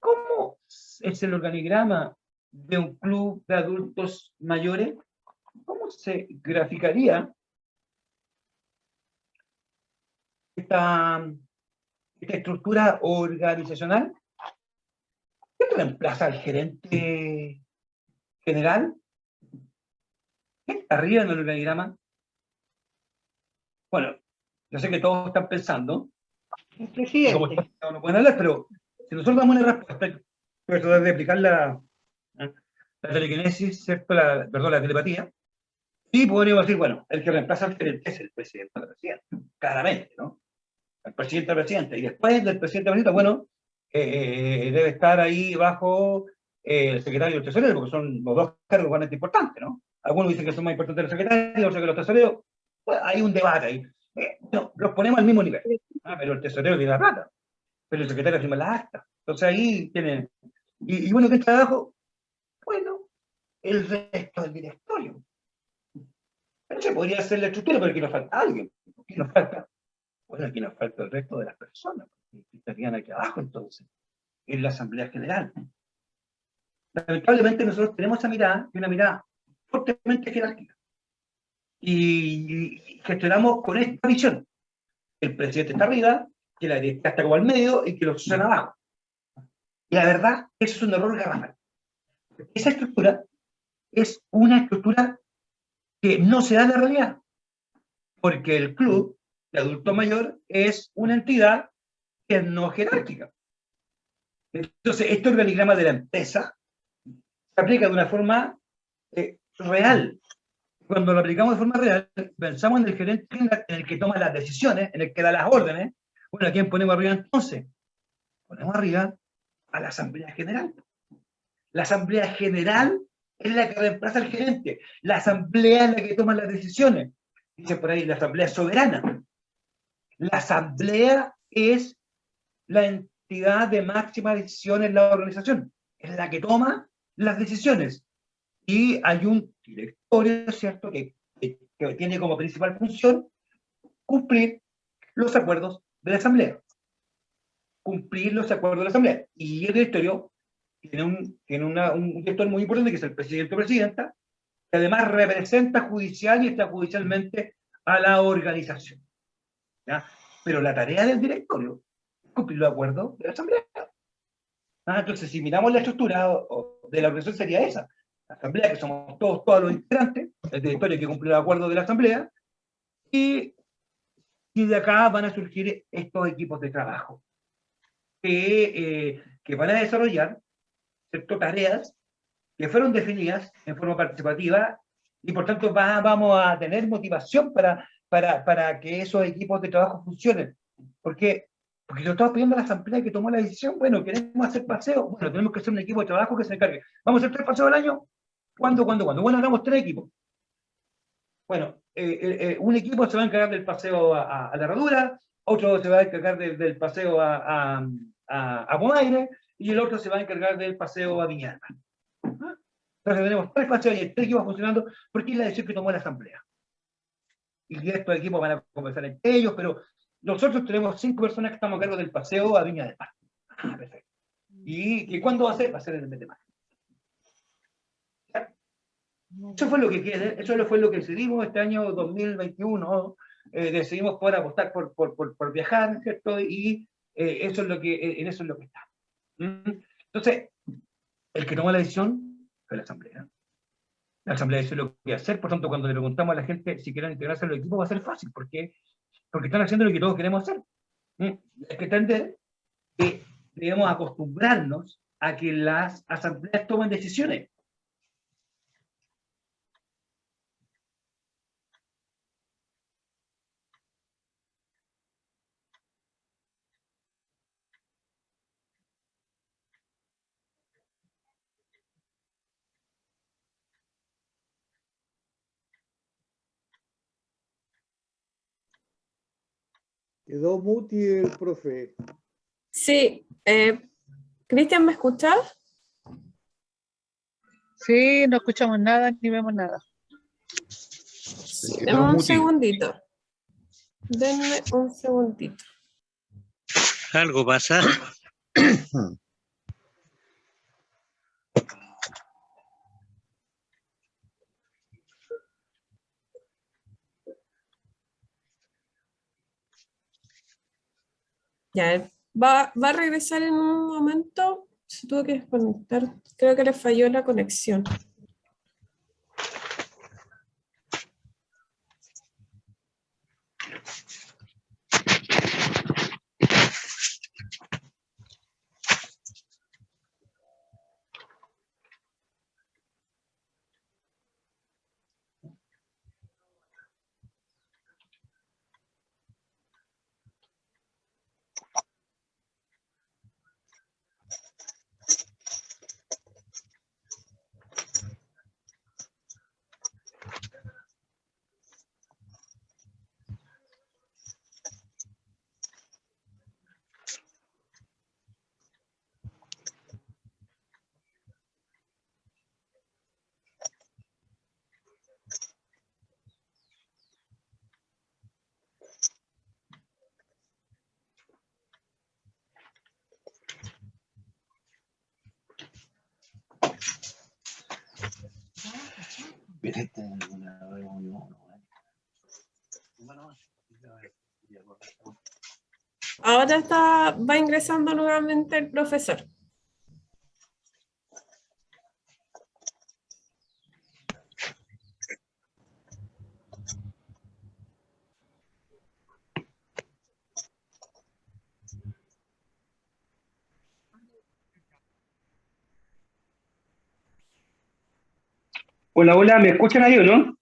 cómo es el organigrama de un club de adultos mayores? ¿Cómo se graficaría esta estructura organizacional? ¿Qué reemplaza al gerente general? ¿Qué está arriba en el organigrama? Bueno, yo sé que todos están pensando, El presidente. no pueden hablar, pero si nosotros damos una respuesta, voy a tratar de aplicar la telequinesis, ¿cierto? La telepatía, y podríamos decir, bueno, el que reemplaza al gerente es el presidente o la presidenta, claramente, ¿no? El presidente o la presidenta, y después del presidente o la presidenta, bueno, debe estar ahí bajo el secretario y el tesorero, porque son los dos cargos igualmente importantes, ¿no? Algunos dicen que son más importantes los secretarios, otros que los tesoreros. Pues hay un debate ahí. No, los ponemos al mismo nivel. Pero el tesorero tiene la plata, pero el secretario firma las actas. Entonces ahí tienen... Y bueno, ¿qué está abajo? Bueno, el resto del directorio. Entonces podría ser la estructura, pero aquí nos falta alguien. ¿Qué nos falta? Bueno, aquí nos falta el resto de las personas, que estarían aquí abajo entonces, en la Asamblea General. Lamentablemente nosotros tenemos esa mirada, y una mirada fuertemente jerárquica. Y gestionamos con esta visión. El presidente está arriba, que la directiva está como al medio y que los están abajo. Y la verdad, eso es un error garrafal. Esa estructura es una estructura que no se da en la realidad, porque el club de adulto mayor es una entidad que es no jerárquica. Entonces, este organigrama de la empresa se aplica de una forma real. Cuando lo aplicamos de forma real, pensamos en el gerente en el que toma las decisiones, en el que da las órdenes. Bueno, ¿a quién ponemos arriba entonces? Ponemos arriba a la Asamblea General. La Asamblea General es la que reemplaza al gerente. La Asamblea es la que toma las decisiones. Dice por ahí, la Asamblea es soberana. La Asamblea es la entidad de máxima decisión en la organización. Es la que toma las decisiones. Y hay un directorio, ¿cierto?, que tiene como principal función cumplir los acuerdos de la Asamblea. Cumplir los acuerdos de la Asamblea. Y el directorio tiene un director muy importante, que es el presidente o presidenta, que además representa judicial y extrajudicialmente a la organización. ¿Ya? Pero la tarea del directorio es cumplir los acuerdos de la Asamblea. Entonces, si miramos la estructura de la organización, sería esa. La Asamblea, que somos todos los integrantes, el directorio que cumple los acuerdos de la Asamblea, Y de acá van a surgir estos equipos de trabajo que van a desarrollar, ¿cierto?, tareas que fueron definidas en forma participativa y por tanto vamos a tener motivación para que esos equipos de trabajo funcionen. Porque yo estaba pidiendo a la asamblea que tomó la decisión, bueno, queremos hacer paseo, bueno, tenemos que hacer un equipo de trabajo que se encargue. ¿Vamos a hacer 3 paseos al año? ¿Cuándo? Bueno, hagamos 3 equipos. Bueno, un equipo se va a encargar del paseo a la Herradura, otro se va a encargar del paseo a Bonaire, y el otro se va a encargar del paseo a Viña. Entonces tenemos 3 paseos y 3 equipos funcionando, porque es la decisión que tomó la asamblea. Y estos equipos van a conversar entre ellos, pero nosotros tenemos 5 personas que estamos a cargo del paseo a Viña del Mar. Perfecto. ¿Y cuándo va a ser? Va a ser en el mes de mayo. Eso fue lo que decidimos este año 2021. Decidimos poder apostar por viajar, ¿cierto? Y en eso es lo que está. Entonces, el que tomó la decisión fue la asamblea. La asamblea decidió lo que iba a hacer, por tanto, cuando le preguntamos a la gente si quieren integrarse al equipo va a ser fácil, porque están haciendo lo que todos queremos hacer. Es que entender que debemos acostumbrarnos a que las asambleas tomen decisiones. Quedó muti el profe. Sí. Cristian, ¿me escuchas? Sí, no escuchamos nada ni vemos nada. Denme un segundito. Denme un segundito. Algo pasa. Ya, va a regresar en un momento. Se tuvo que desconectar. Creo que le falló la conexión. Ahora va ingresando nuevamente el profesor. Hola, hola, ¿me escuchan ahí o no?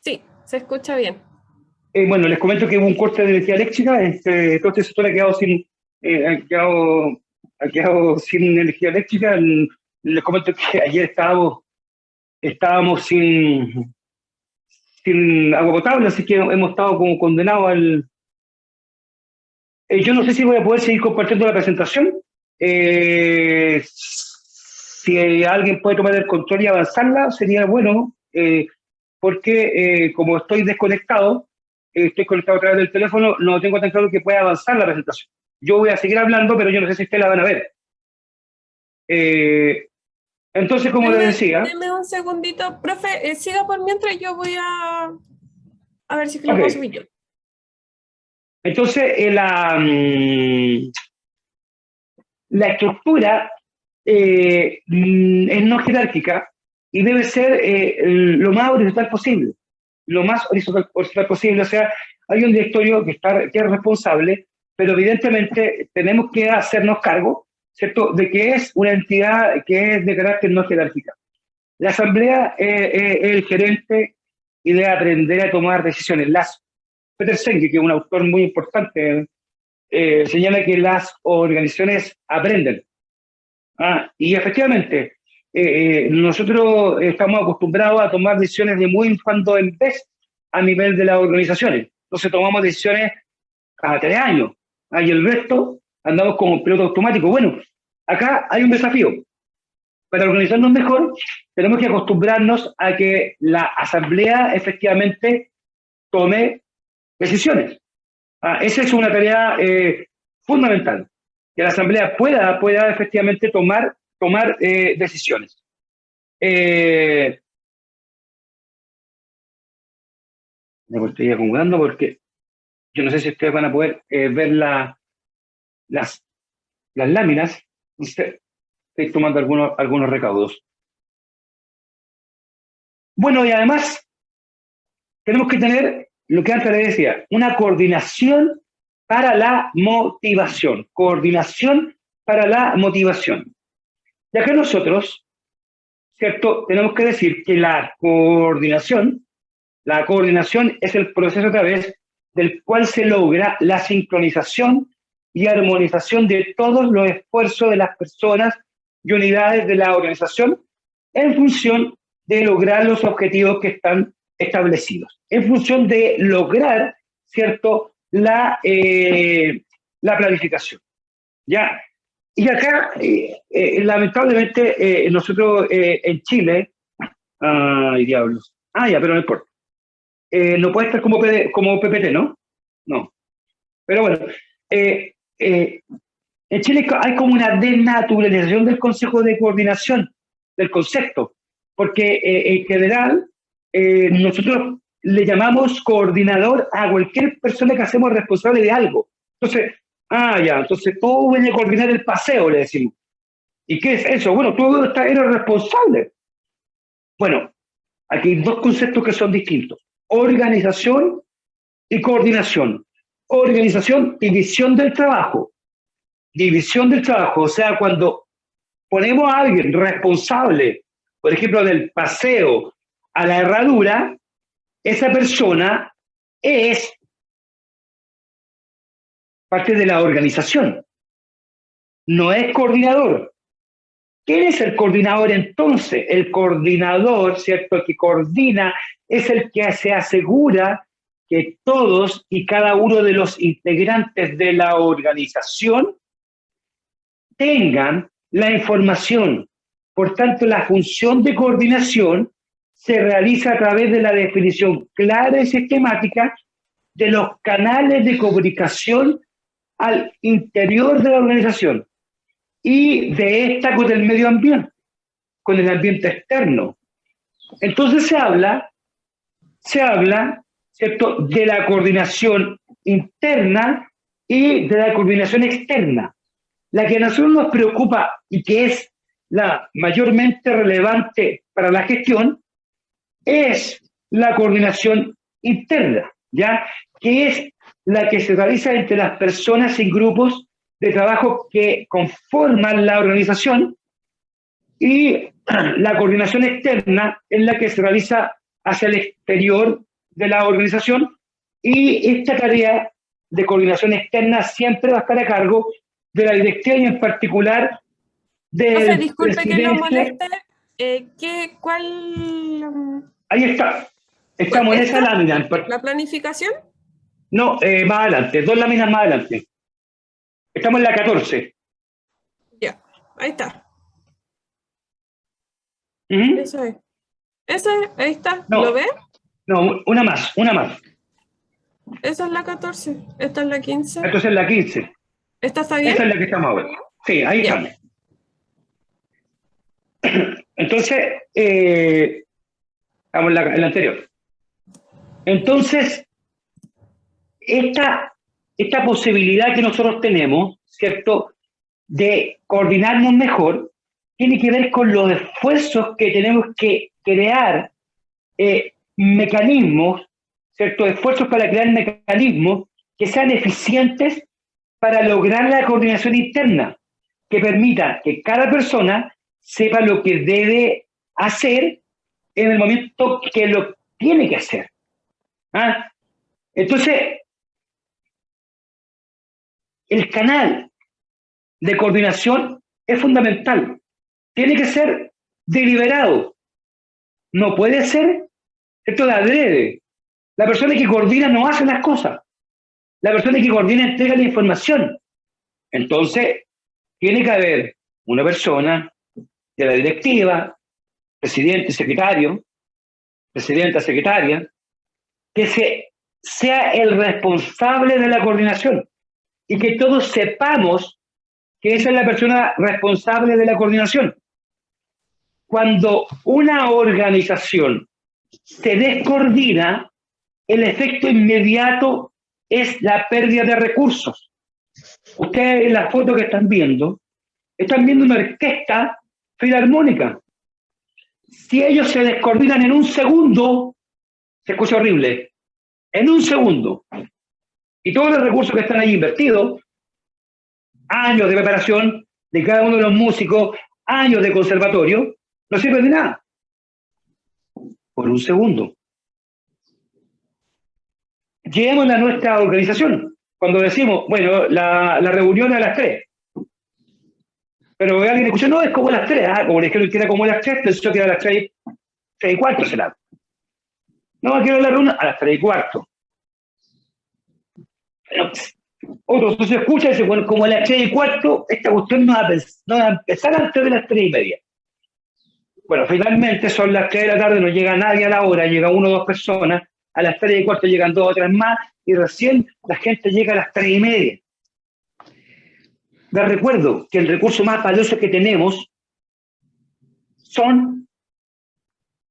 Sí, se escucha bien. Bueno, les comento que hubo un corte de energía eléctrica, todo este sector ha quedado sin energía eléctrica. Les comento que ayer estábamos sin agua potable, así que hemos estado como condenados al... yo no sé si voy a poder seguir compartiendo la presentación. Si alguien puede tomar el control y avanzarla, sería bueno, porque como estoy desconectado, estoy conectado a través del teléfono, no tengo tan claro que pueda avanzar la presentación. Yo voy a seguir hablando, pero yo no sé si ustedes la van a ver. Entonces, como les decía... Deme un segundito. Profe, siga por mientras, yo voy a ver si lo Okay. puedo subir yo. Entonces, la estructura es no jerárquica y debe ser lo más horizontal posible. lo más horizontal posible. O sea, hay un directorio que es responsable, pero evidentemente tenemos que hacernos cargo, ¿cierto?, de que es una entidad que es de carácter no jerárquica. La asamblea es el gerente y debe aprender a tomar decisiones. Peter Senge, que es un autor muy importante, señala que las organizaciones aprenden. Y efectivamente, nosotros estamos acostumbrados a tomar decisiones de muy cuando en vez a nivel de las organizaciones. Entonces tomamos decisiones cada 3 años. Y el resto andamos como piloto automático. Bueno, acá hay un desafío. Para organizarnos mejor, tenemos que acostumbrarnos a que la asamblea efectivamente tome decisiones. Esa es una tarea fundamental, que la asamblea pueda efectivamente tomar decisiones. Me estoy acomodando porque yo no sé si ustedes van a poder ver las láminas. Estoy tomando algunos recaudos. Bueno, y además tenemos que tener lo que antes les decía, una coordinación para la motivación. Coordinación para la motivación. Y acá nosotros, ¿cierto?, tenemos que decir que la coordinación es el proceso a través del cual se logra la sincronización y armonización de todos los esfuerzos de las personas y unidades de la organización en función de lograr los objetivos que están establecidos, en función de lograr, ¿cierto?, la planificación. ¿Ya? Y acá, lamentablemente, nosotros en Chile, ¡ay, diablos! Ya, pero no importa. No puede estar como PPT, ¿no? No. Pero bueno, en Chile hay como una desnaturalización del Consejo de Coordinación, del concepto, porque en general nosotros le llamamos coordinador a cualquier persona que hacemos responsable de algo. Entonces, entonces tú vienes a coordinar el paseo, le decimos. ¿Y qué es eso? Bueno, tú eres responsable. Bueno, aquí hay 2 conceptos que son distintos: organización y coordinación. Organización, división del trabajo. División del trabajo, o sea, cuando ponemos a alguien responsable, por ejemplo, del paseo a la herradura, esa persona es parte de la organización, no es coordinador. ¿Quién es el coordinador entonces? El coordinador, ¿cierto?, el que coordina, es el que se asegura que todos y cada uno de los integrantes de la organización tengan la información. Por tanto, la función de coordinación se realiza a través de la definición clara y sistemática de los canales de comunicación al interior de la organización y de esta con el medio ambiente, con el ambiente externo. Entonces se habla, ¿cierto?, de la coordinación interna y de la coordinación externa. La que a nosotros nos preocupa y que es la mayormente relevante para la gestión es la coordinación interna, ¿ya?, que es la que se realiza entre las personas y grupos de trabajo que conforman la organización, y la coordinación externa es la que se realiza hacia el exterior de la organización, y esta tarea de coordinación externa siempre va a estar a cargo de la directiva y en particular del Profe, disculpe que lo presidente. moleste. ¿Cuál? Ahí está. Estamos en esa lámina. ¿La planificación? No, más adelante, 2 láminas más adelante. Estamos en la 14. Ya, ahí está. ¿Mm? Eso es. Ahí está. No. ¿Lo ve? No, una más. Esa es la 14. Esta es la 15. Entonces la 15. ¿Esta está bien? Esa es la que estamos ahora. Sí, ahí Ya. estamos. Entonces, estamos en la anterior. Entonces, esta posibilidad que nosotros tenemos, ¿cierto?, de coordinarnos mejor, tiene que ver con los esfuerzos que tenemos que crear mecanismos, ¿cierto? Esfuerzos para crear mecanismos que sean eficientes para lograr la coordinación interna, que permita que cada persona sepa lo que debe hacer en el momento que lo tiene que hacer. ¿Ah? Entonces, el canal de coordinación es fundamental. Tiene que ser deliberado. No puede ser esto de adrede. La persona que coordina no hace las cosas. La persona que coordina entrega la información. Entonces, tiene que haber una persona de la directiva, presidente, secretario, presidenta, secretaria, que sea el responsable de la coordinación y que todos sepamos que esa es la persona responsable de la coordinación. Cuando una organización se descoordina, el efecto inmediato es la pérdida de recursos. Ustedes en la foto que están viendo una orquesta filarmónica. Si ellos se descoordinan en un segundo, se escucha horrible, en un segundo, y todos los recursos que están ahí invertidos, años de preparación de cada uno de los músicos, años de conservatorio, no sirve de nada. Por un segundo. Lleguemos a nuestra organización. Cuando decimos, bueno, la reunión es a las 3. Pero alguien escucha, no, es como a las 3. Como le dijeron que era como a las 3, pensó que era a las 3:15 será. No, quiero la reunión a las 3:15. Pero, otros se escucha y dice, bueno, como a las 3:15, esta cuestión no va a empezar antes de las 3:30. Bueno, finalmente son las 3 de la tarde, no llega nadie a la hora, llega 1 o 2 personas, a las 3:15 llegan 2 o 3 más, y recién la gente llega a las 3:30. Les recuerdo que el recurso más valioso que tenemos son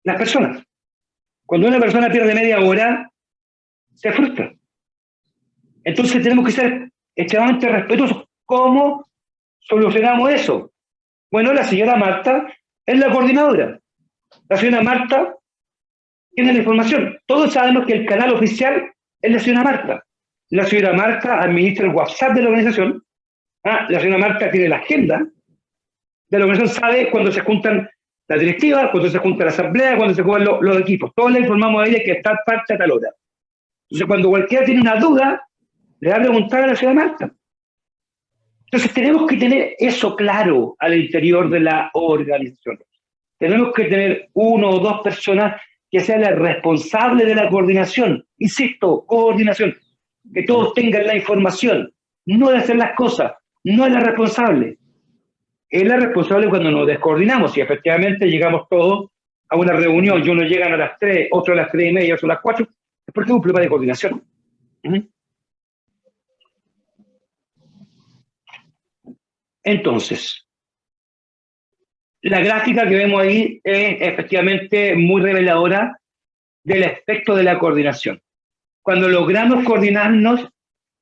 las personas. Cuando una persona pierde media hora, se frustra. Entonces tenemos que ser extremadamente respetuosos. ¿Cómo solucionamos eso? Bueno, la señora Marta es la coordinadora. La señora Marta tiene la información. Todos sabemos que el canal oficial es la señora Marta. La señora Marta administra el WhatsApp de la organización. La señora Marta tiene la agenda de la organización, sabe cuando se juntan las directivas, cuando se junta la asamblea, cuando se juegan los equipos. Todos le informamos a ella que está parte a tal hora. Entonces, cuando cualquiera tiene una duda, le va a preguntar a la señora Marta. Entonces, tenemos que tener eso claro al interior de la organización. Tenemos que tener 1 o 2 personas que sean las responsables de la coordinación. Insisto, coordinación. Que todos tengan la información. No de hacer las cosas. No es la responsable. Es la responsable cuando nos descoordinamos y efectivamente llegamos todos a una reunión y unos llegan a las 3, otros a las 3:30, otros a las 4, es porque es un problema de coordinación. Entonces, la gráfica que vemos ahí es efectivamente muy reveladora del efecto de la coordinación. Cuando logramos coordinarnos,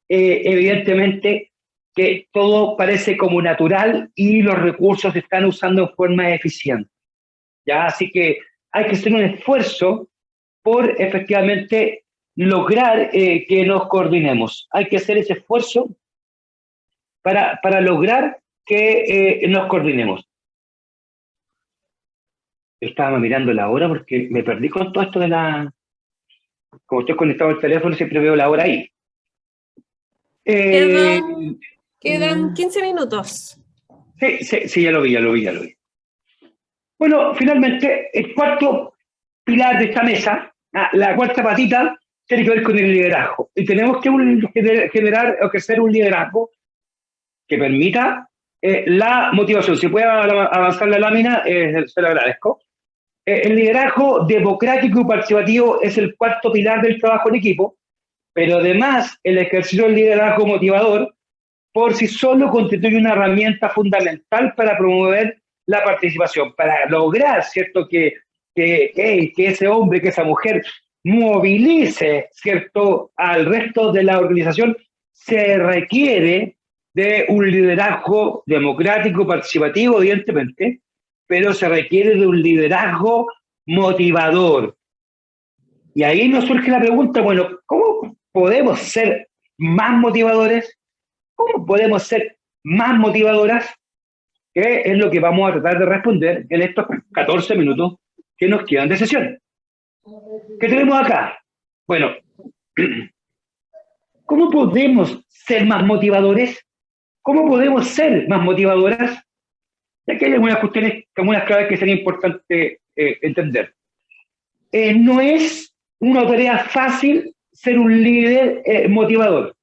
evidentemente que todo parece como natural y los recursos se están usando en forma eficiente. ¿Ya? Así que hay que hacer un esfuerzo por efectivamente lograr que nos coordinemos. Hay que hacer ese esfuerzo para lograr que nos coordinemos. Yo estaba mirando la hora porque me perdí con todo esto de la... Como estoy conectado al teléfono, siempre veo la hora ahí. Quedan 15 minutos. Sí, ya lo vi. Bueno, finalmente, el cuarto pilar de esta mesa, la cuarta patita, tiene que ver con el liderazgo. Y tenemos que generar o crecer un liderazgo que permita la motivación. Si puede avanzar la lámina, se lo agradezco. El liderazgo democrático y participativo es el cuarto pilar del trabajo en equipo, pero además el ejercicio del liderazgo motivador por sí solo constituye una herramienta fundamental para promover la participación, para lograr, ¿cierto?, que ese hombre, que esa mujer movilice, ¿cierto?, al resto de la organización. Se requiere de un liderazgo democrático, participativo, evidentemente, pero se requiere de un liderazgo motivador. Y ahí nos surge la pregunta, bueno, ¿cómo podemos ser más motivadores? ¿Cómo podemos ser más motivadoras? Que es lo que vamos a tratar de responder en estos 14 minutos que nos quedan de sesión. ¿Qué tenemos acá? Bueno, ¿cómo podemos ser más motivadores? ¿Cómo podemos ser más motivadoras? Y aquí hay algunas cuestiones, algunas claves que sería importante entender. No es una tarea fácil ser un líder motivador.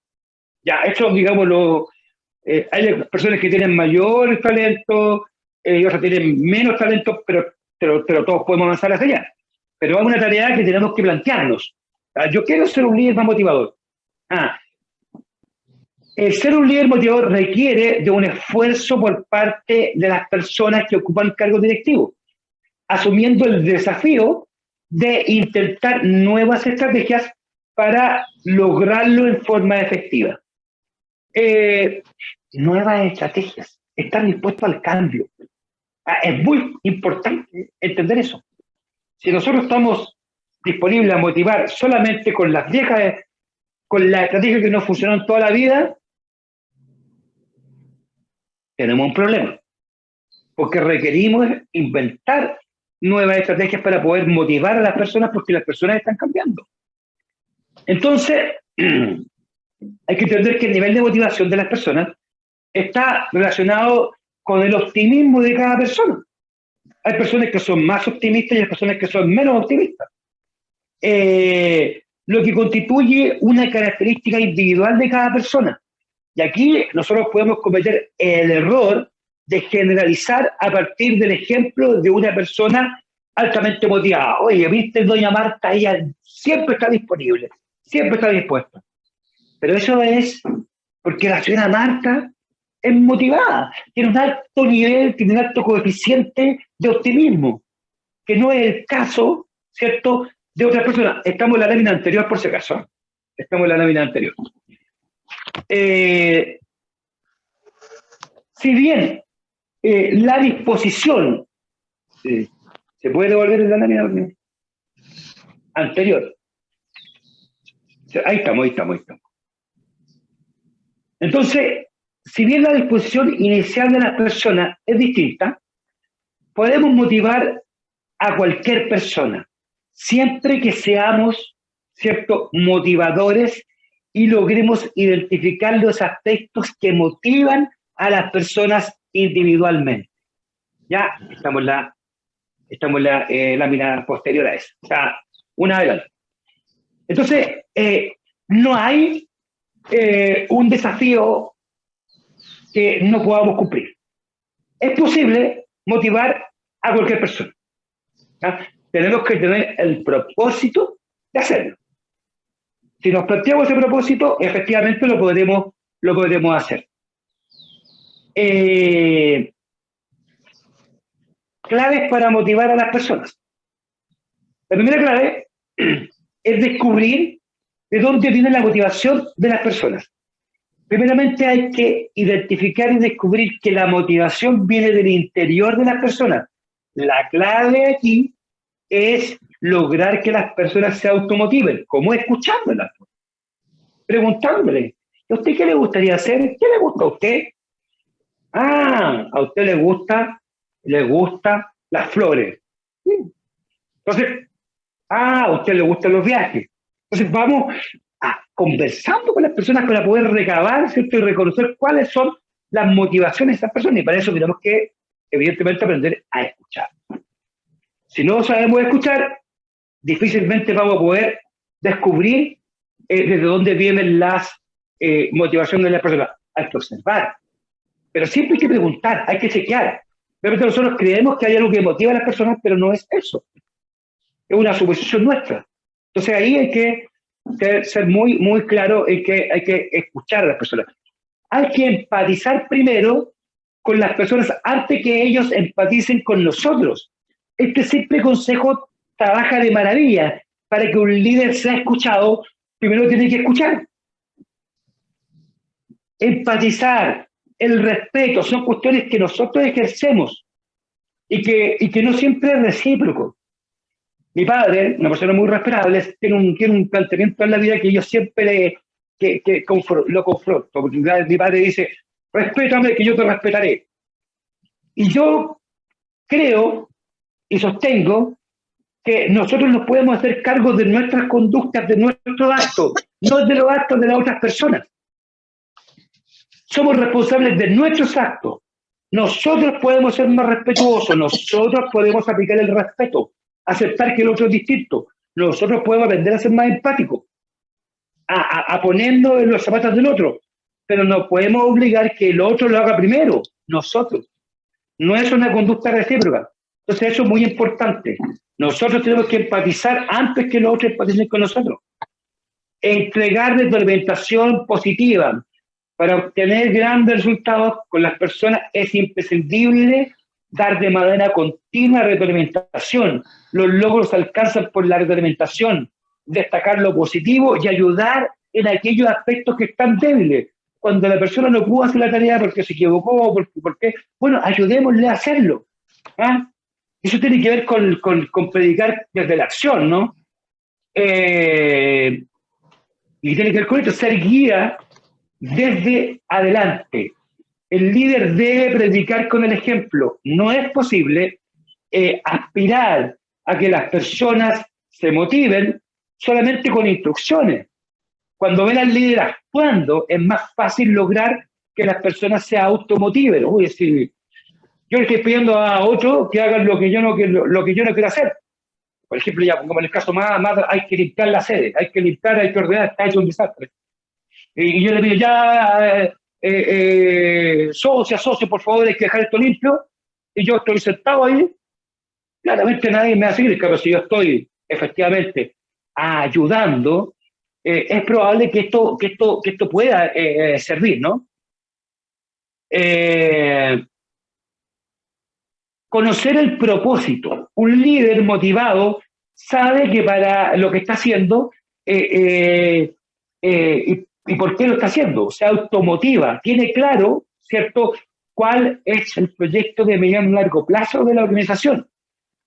Ya, eso, digámoslo, hay personas que tienen mayor talento y otras tienen menos talento, pero todos podemos avanzar hacia allá. Pero es una tarea que tenemos que plantearnos. Yo quiero ser un líder más motivador. El ser un líder motivador requiere de un esfuerzo por parte de las personas que ocupan cargos directivos, asumiendo el desafío de intentar nuevas estrategias para lograrlo en forma efectiva. Nuevas estrategias, estar dispuesto al cambio. Es muy importante entender eso. Si nosotros estamos disponibles a motivar solamente con las viejas, con las estrategias que no funcionaron toda la vida, tenemos un problema. Porque requerimos inventar nuevas estrategias para poder motivar a las personas porque las personas están cambiando. Entonces, hay que entender que el nivel de motivación de las personas está relacionado con el optimismo de cada persona. Hay personas que son más optimistas y hay personas que son menos optimistas. Lo que constituye una característica individual de cada persona. Y aquí nosotros podemos cometer el error de generalizar a partir del ejemplo de una persona altamente motivada. Oye, viste, doña Marta, ella siempre está disponible, siempre está dispuesta. Pero eso es porque la señora Marta es motivada, tiene un alto nivel, tiene un alto coeficiente de optimismo, que no es el caso, ¿cierto?, de otras personas. Estamos en la lámina anterior, por si acaso. Estamos en la lámina anterior. Si bien la disposición, ¿se puede devolver en la lámina anterior? Ahí estamos. Entonces, si bien la disposición inicial de las personas es distinta, podemos motivar a cualquier persona, siempre que seamos, ¿cierto?, motivadores y logremos identificar los aspectos que motivan a las personas individualmente. Ya estamos en la lámina posterior a eso. O sea, una adelante. Entonces, no hay un desafío que no podamos cumplir. Es posible motivar a cualquier persona. ¿Ya? Tenemos que tener el propósito de hacerlo. Si nos planteamos ese propósito, efectivamente lo podremos hacer. Claves para motivar a las personas. La primera clave es descubrir de dónde viene la motivación de las personas. Primeramente hay que identificar y descubrir que la motivación viene del interior de las personas. La clave aquí es lograr que las personas se automotiven. ¿Cómo? Escuchándolas, preguntándole, ¿a usted qué le gustaría hacer? ¿Qué le gusta a usted? A usted le gusta las flores. Entonces, a usted le gustan los viajes. Entonces vamos conversando con las personas para poder recabar, ¿cierto?, y reconocer cuáles son las motivaciones de esas personas. Y para eso tenemos que, evidentemente, aprender a escuchar. Si no sabemos escuchar, difícilmente vamos a poder descubrir desde dónde vienen las motivaciones de las personas. Hay que observar. Pero siempre hay que preguntar, hay que chequear. Realmente nosotros creemos que hay algo que motiva a las personas, pero no es eso. Es una suposición nuestra. Entonces ahí hay que ser muy, muy claro en que hay que escuchar a las personas. Hay que empatizar primero con las personas antes que ellos empaticen con nosotros. Este simple consejo trabaja de maravilla. Para que un líder sea escuchado, primero tiene que escuchar. Empatizar, el respeto, son cuestiones que nosotros ejercemos y que no siempre es recíproco. Mi padre, una persona muy respetable, tiene un planteamiento en la vida que yo siempre lo confronto, porque mi padre dice, respétame que yo te respetaré. Y yo creo y sostengo que nosotros nos podemos hacer cargo de nuestras conductas, de nuestros actos, no de los actos de las otras personas. Somos responsables de nuestros actos. Nosotros podemos ser más respetuosos, nosotros podemos aplicar el respeto, aceptar que el otro es distinto, nosotros podemos aprender a ser más empáticos, a ponernos en los zapatos del otro, pero no podemos obligar que el otro lo haga primero, nosotros. No es una conducta recíproca. Entonces eso es muy importante. Nosotros tenemos que empatizar antes que los otros empaticen con nosotros. Entregar retroalimentación positiva para obtener grandes resultados con las personas es imprescindible dar de manera continua retroalimentación. Los logros se alcanzan por la retroalimentación, destacar lo positivo y ayudar en aquellos aspectos que están débiles. Cuando la persona no pudo hacer la tarea porque se equivocó, porque bueno, ayudémosle a hacerlo. ¿Ah? Eso tiene que ver con predicar desde la acción, ¿no? Y tiene que ver con esto, ser guía desde adelante. El líder debe predicar con el ejemplo. No es posible aspirar a que las personas se motiven solamente con instrucciones. Cuando ven al líder actuando, es más fácil lograr que las personas se automotiven. Uy, si yo le estoy pidiendo a otro que hagan lo que yo no quiero hacer. Por ejemplo, ya como en el caso más hay que limpiar la sede, hay que ordenar, está hecho un desastre. Y yo le pido ya, socio, por favor, hay que dejar esto limpio. Y yo estoy sentado ahí, claramente nadie me va a seguir, pero si yo estoy efectivamente ayudando, es probable que esto pueda servir, ¿no? Conocer el propósito. Un líder motivado sabe que para lo que está haciendo y por qué lo está haciendo, se automotiva, tiene claro, ¿cierto?, cuál es el proyecto de mediano y largo plazo de la organización.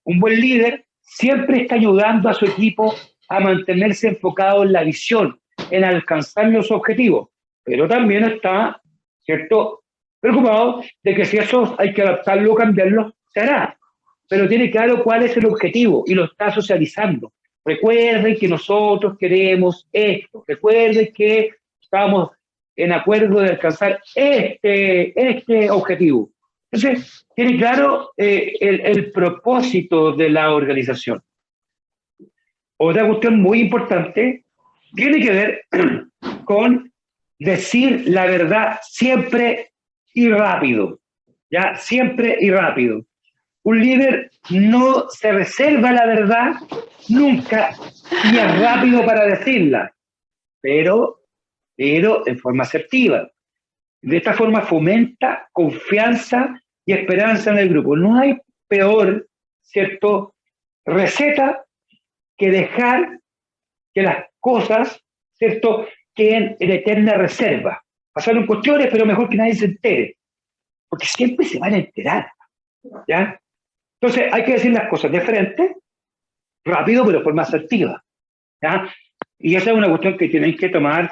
Un buen líder siempre está ayudando a su equipo a mantenerse enfocado en la visión, en alcanzar los objetivos, pero también está, ¿cierto?, preocupado de que si eso hay que adaptarlo o cambiarlo, se hará, pero tiene claro cuál es el objetivo y lo está socializando. Recuerden que nosotros queremos esto, recuerden que estamos en acuerdo de alcanzar este objetivo. Entonces, tiene claro el propósito de la organización. Otra cuestión muy importante tiene que ver con decir la verdad siempre y rápido, ¿ya? Siempre y rápido. Un líder no se reserva la verdad nunca y es rápido para decirla, pero en forma asertiva. De esta forma fomenta confianza y esperanza en el grupo. No hay peor, ¿cierto?, receta que dejar que las cosas, ¿cierto?, queden en eterna reserva. Pasaron cuestiones, pero mejor que nadie se entere, porque siempre se van a enterar, ¿ya? Entonces hay que decir las cosas de frente, rápido, pero de forma asertiva, ¿ya? Y esa es una cuestión que tienen que tomar,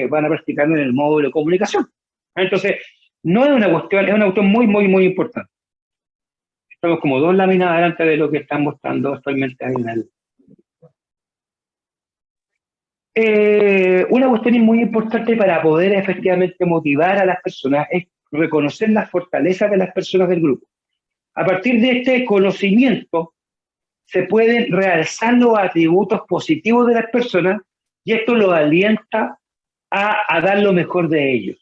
van a practicar en el módulo de comunicación. Entonces, no es una cuestión muy, muy, muy importante. Estamos como 2 láminas adelante de lo que están mostrando actualmente ahí en el... una cuestión muy importante para poder efectivamente motivar a las personas es reconocer las fortalezas de las personas del grupo. A partir de este conocimiento se pueden realzar los atributos positivos de las personas y esto los alienta a dar lo mejor de ellos.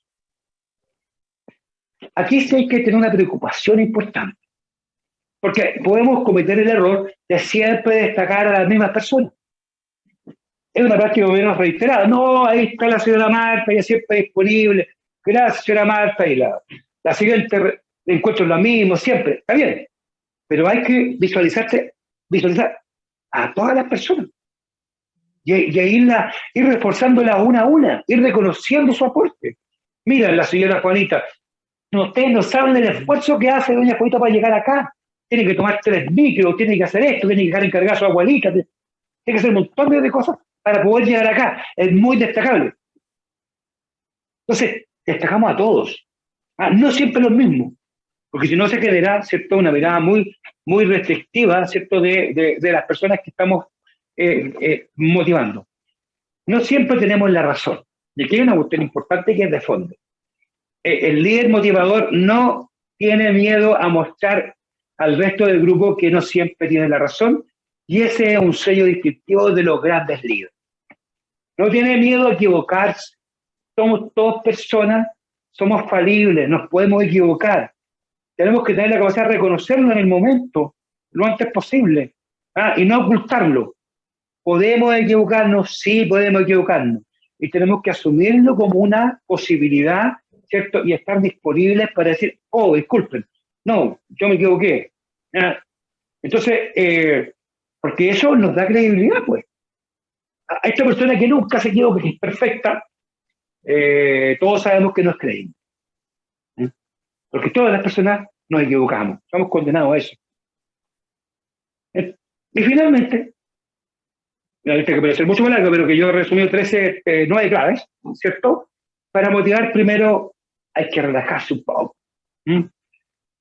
Aquí sí hay que tener una preocupación importante, porque podemos cometer el error de siempre destacar a las mismas personas. Es una práctica menos reiterada. No, ahí está la señora Marta, ella siempre disponible. Gracias, señora Marta. Y la siguiente encuentro lo mismo, siempre. Está bien. Pero hay que visualizar a todas las personas. Y ir reforzándolas una a una, ir reconociendo su aporte. Mira, la señora Juanita, ustedes no saben el esfuerzo que hace doña Juanita para llegar acá. tiene que tomar 3 micros, tiene que hacer esto, tiene que dejar encargada a su abuelita, tiene que hacer un montón de cosas para poder llegar acá. Es muy destacable. Entonces, destacamos a todos. No siempre los mismos, porque si no se genera, ¿cierto?, una mirada muy, muy restrictiva, ¿cierto?, de las personas que estamos motivando. No siempre tenemos la razón. Y aquí hay una cuestión importante que es de fondo. El líder motivador no tiene miedo a mostrar al resto del grupo que no siempre tiene la razón, y ese es un sello distintivo de los grandes líderes. No tiene miedo a equivocarse. Somos todas personas, somos falibles, nos podemos equivocar. Tenemos que tener la capacidad de reconocerlo en el momento, lo antes posible, y no ocultarlo. ¿Podemos equivocarnos? Sí, podemos equivocarnos. Y tenemos que asumirlo como una posibilidad, ¿cierto? Y estar disponibles para decir, oh, disculpen, no, yo me equivoqué. Entonces, porque eso nos da credibilidad, pues. A esta persona que nunca se equivoca, que es perfecta, todos sabemos que no es creíble. Porque todas las personas nos equivocamos, estamos condenados a eso. Y finalmente, la lista que puede ser mucho más larga, pero que yo he resumido 9 claves, ¿cierto? Para motivar, primero hay que relajarse un poco.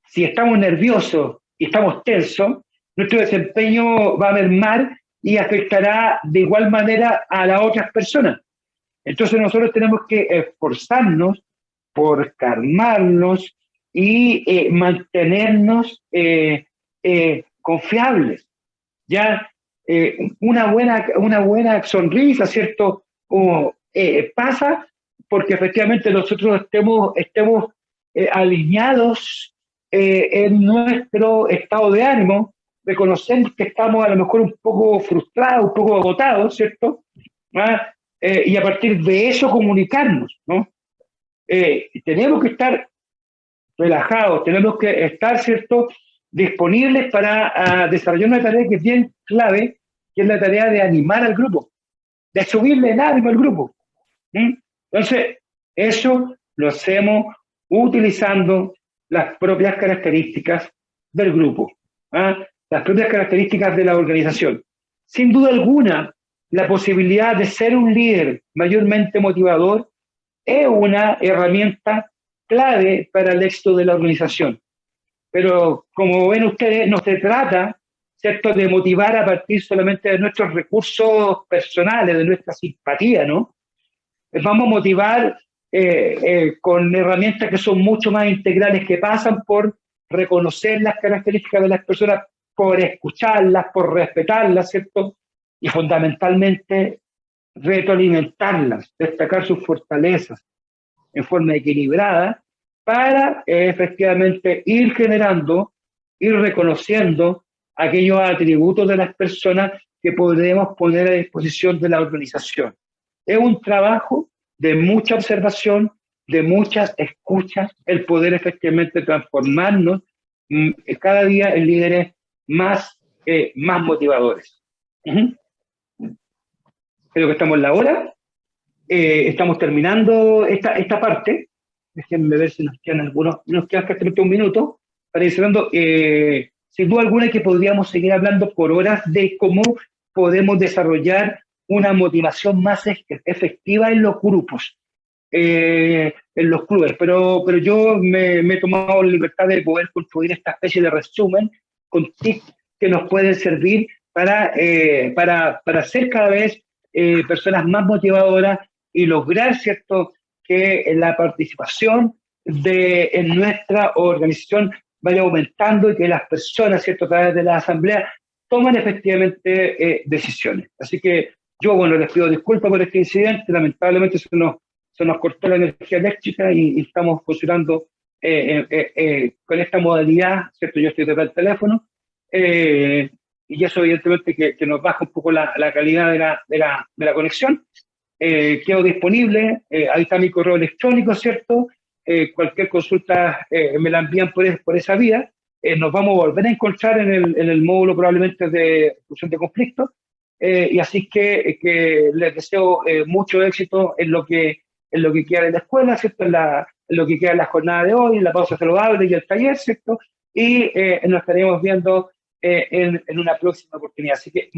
Si estamos nerviosos y estamos tensos, nuestro desempeño va a mermar y afectará de igual manera a las otras personas. Entonces nosotros tenemos que esforzarnos por calmarnos y mantenernos confiables. Ya una buena sonrisa, ¿cierto? Pasa porque efectivamente nosotros estemos alineados en nuestro estado de ánimo, reconocemos que estamos a lo mejor un poco frustrados, un poco agotados, ¿cierto? Y a partir de eso comunicarnos, ¿no? Tenemos que estar relajados, tenemos que estar, ¿cierto?, disponibles para desarrollar una tarea que es bien clave, que es la tarea de animar al grupo, de subirle el ánimo al grupo. Entonces, eso lo hacemos utilizando las propias características del grupo, las propias características de la organización. Sin duda alguna, la posibilidad de ser un líder mayormente motivador es una herramienta clave para el éxito de la organización. Pero como ven ustedes, no se trata, ¿cierto?, de motivar a partir solamente de nuestros recursos personales, de nuestra simpatía, ¿no? Vamos a motivar con herramientas que son mucho más integrales, que pasan por reconocer las características de las personas, por escucharlas, por respetarlas, ¿cierto? Y fundamentalmente retroalimentarlas, destacar sus fortalezas en forma equilibrada para efectivamente ir generando, ir reconociendo aquellos atributos de las personas que podemos poner a disposición de la organización. Es un trabajo de mucha observación, de muchas escuchas, el poder efectivamente transformarnos cada día en líderes más motivadores. Creo que estamos en la hora. Estamos terminando esta parte. Déjenme ver si nos quedan nos quedan casi 1 minuto para ir cerrando. Sin duda alguna que podríamos seguir hablando por horas de cómo podemos desarrollar una motivación más efectiva en los grupos, en los clubes, pero yo me he tomado la libertad de poder construir esta especie de resumen con tips que nos pueden servir para ser cada vez personas más motivadoras y lograr, ¿cierto?, que la participación en nuestra organización vaya aumentando y que las personas, ¿cierto?, a través de la asamblea tomen efectivamente decisiones. Así que yo, bueno, les pido disculpas por este incidente, lamentablemente se nos cortó la energía eléctrica y estamos funcionando con esta modalidad, ¿cierto? Yo estoy detrás del teléfono, y eso evidentemente que nos baja un poco la calidad de la conexión. Quedo disponible, ahí está mi correo electrónico, ¿cierto? Cualquier consulta me la envían por esa vía. Nos vamos a volver a encontrar en el módulo probablemente de solución de conflictos, y así que les deseo mucho éxito en lo que queda de la escuela, ¿cierto? En lo que queda de la jornada de hoy, en la pausa saludable y el taller, ¿cierto? y nos estaremos viendo en una próxima oportunidad. Así que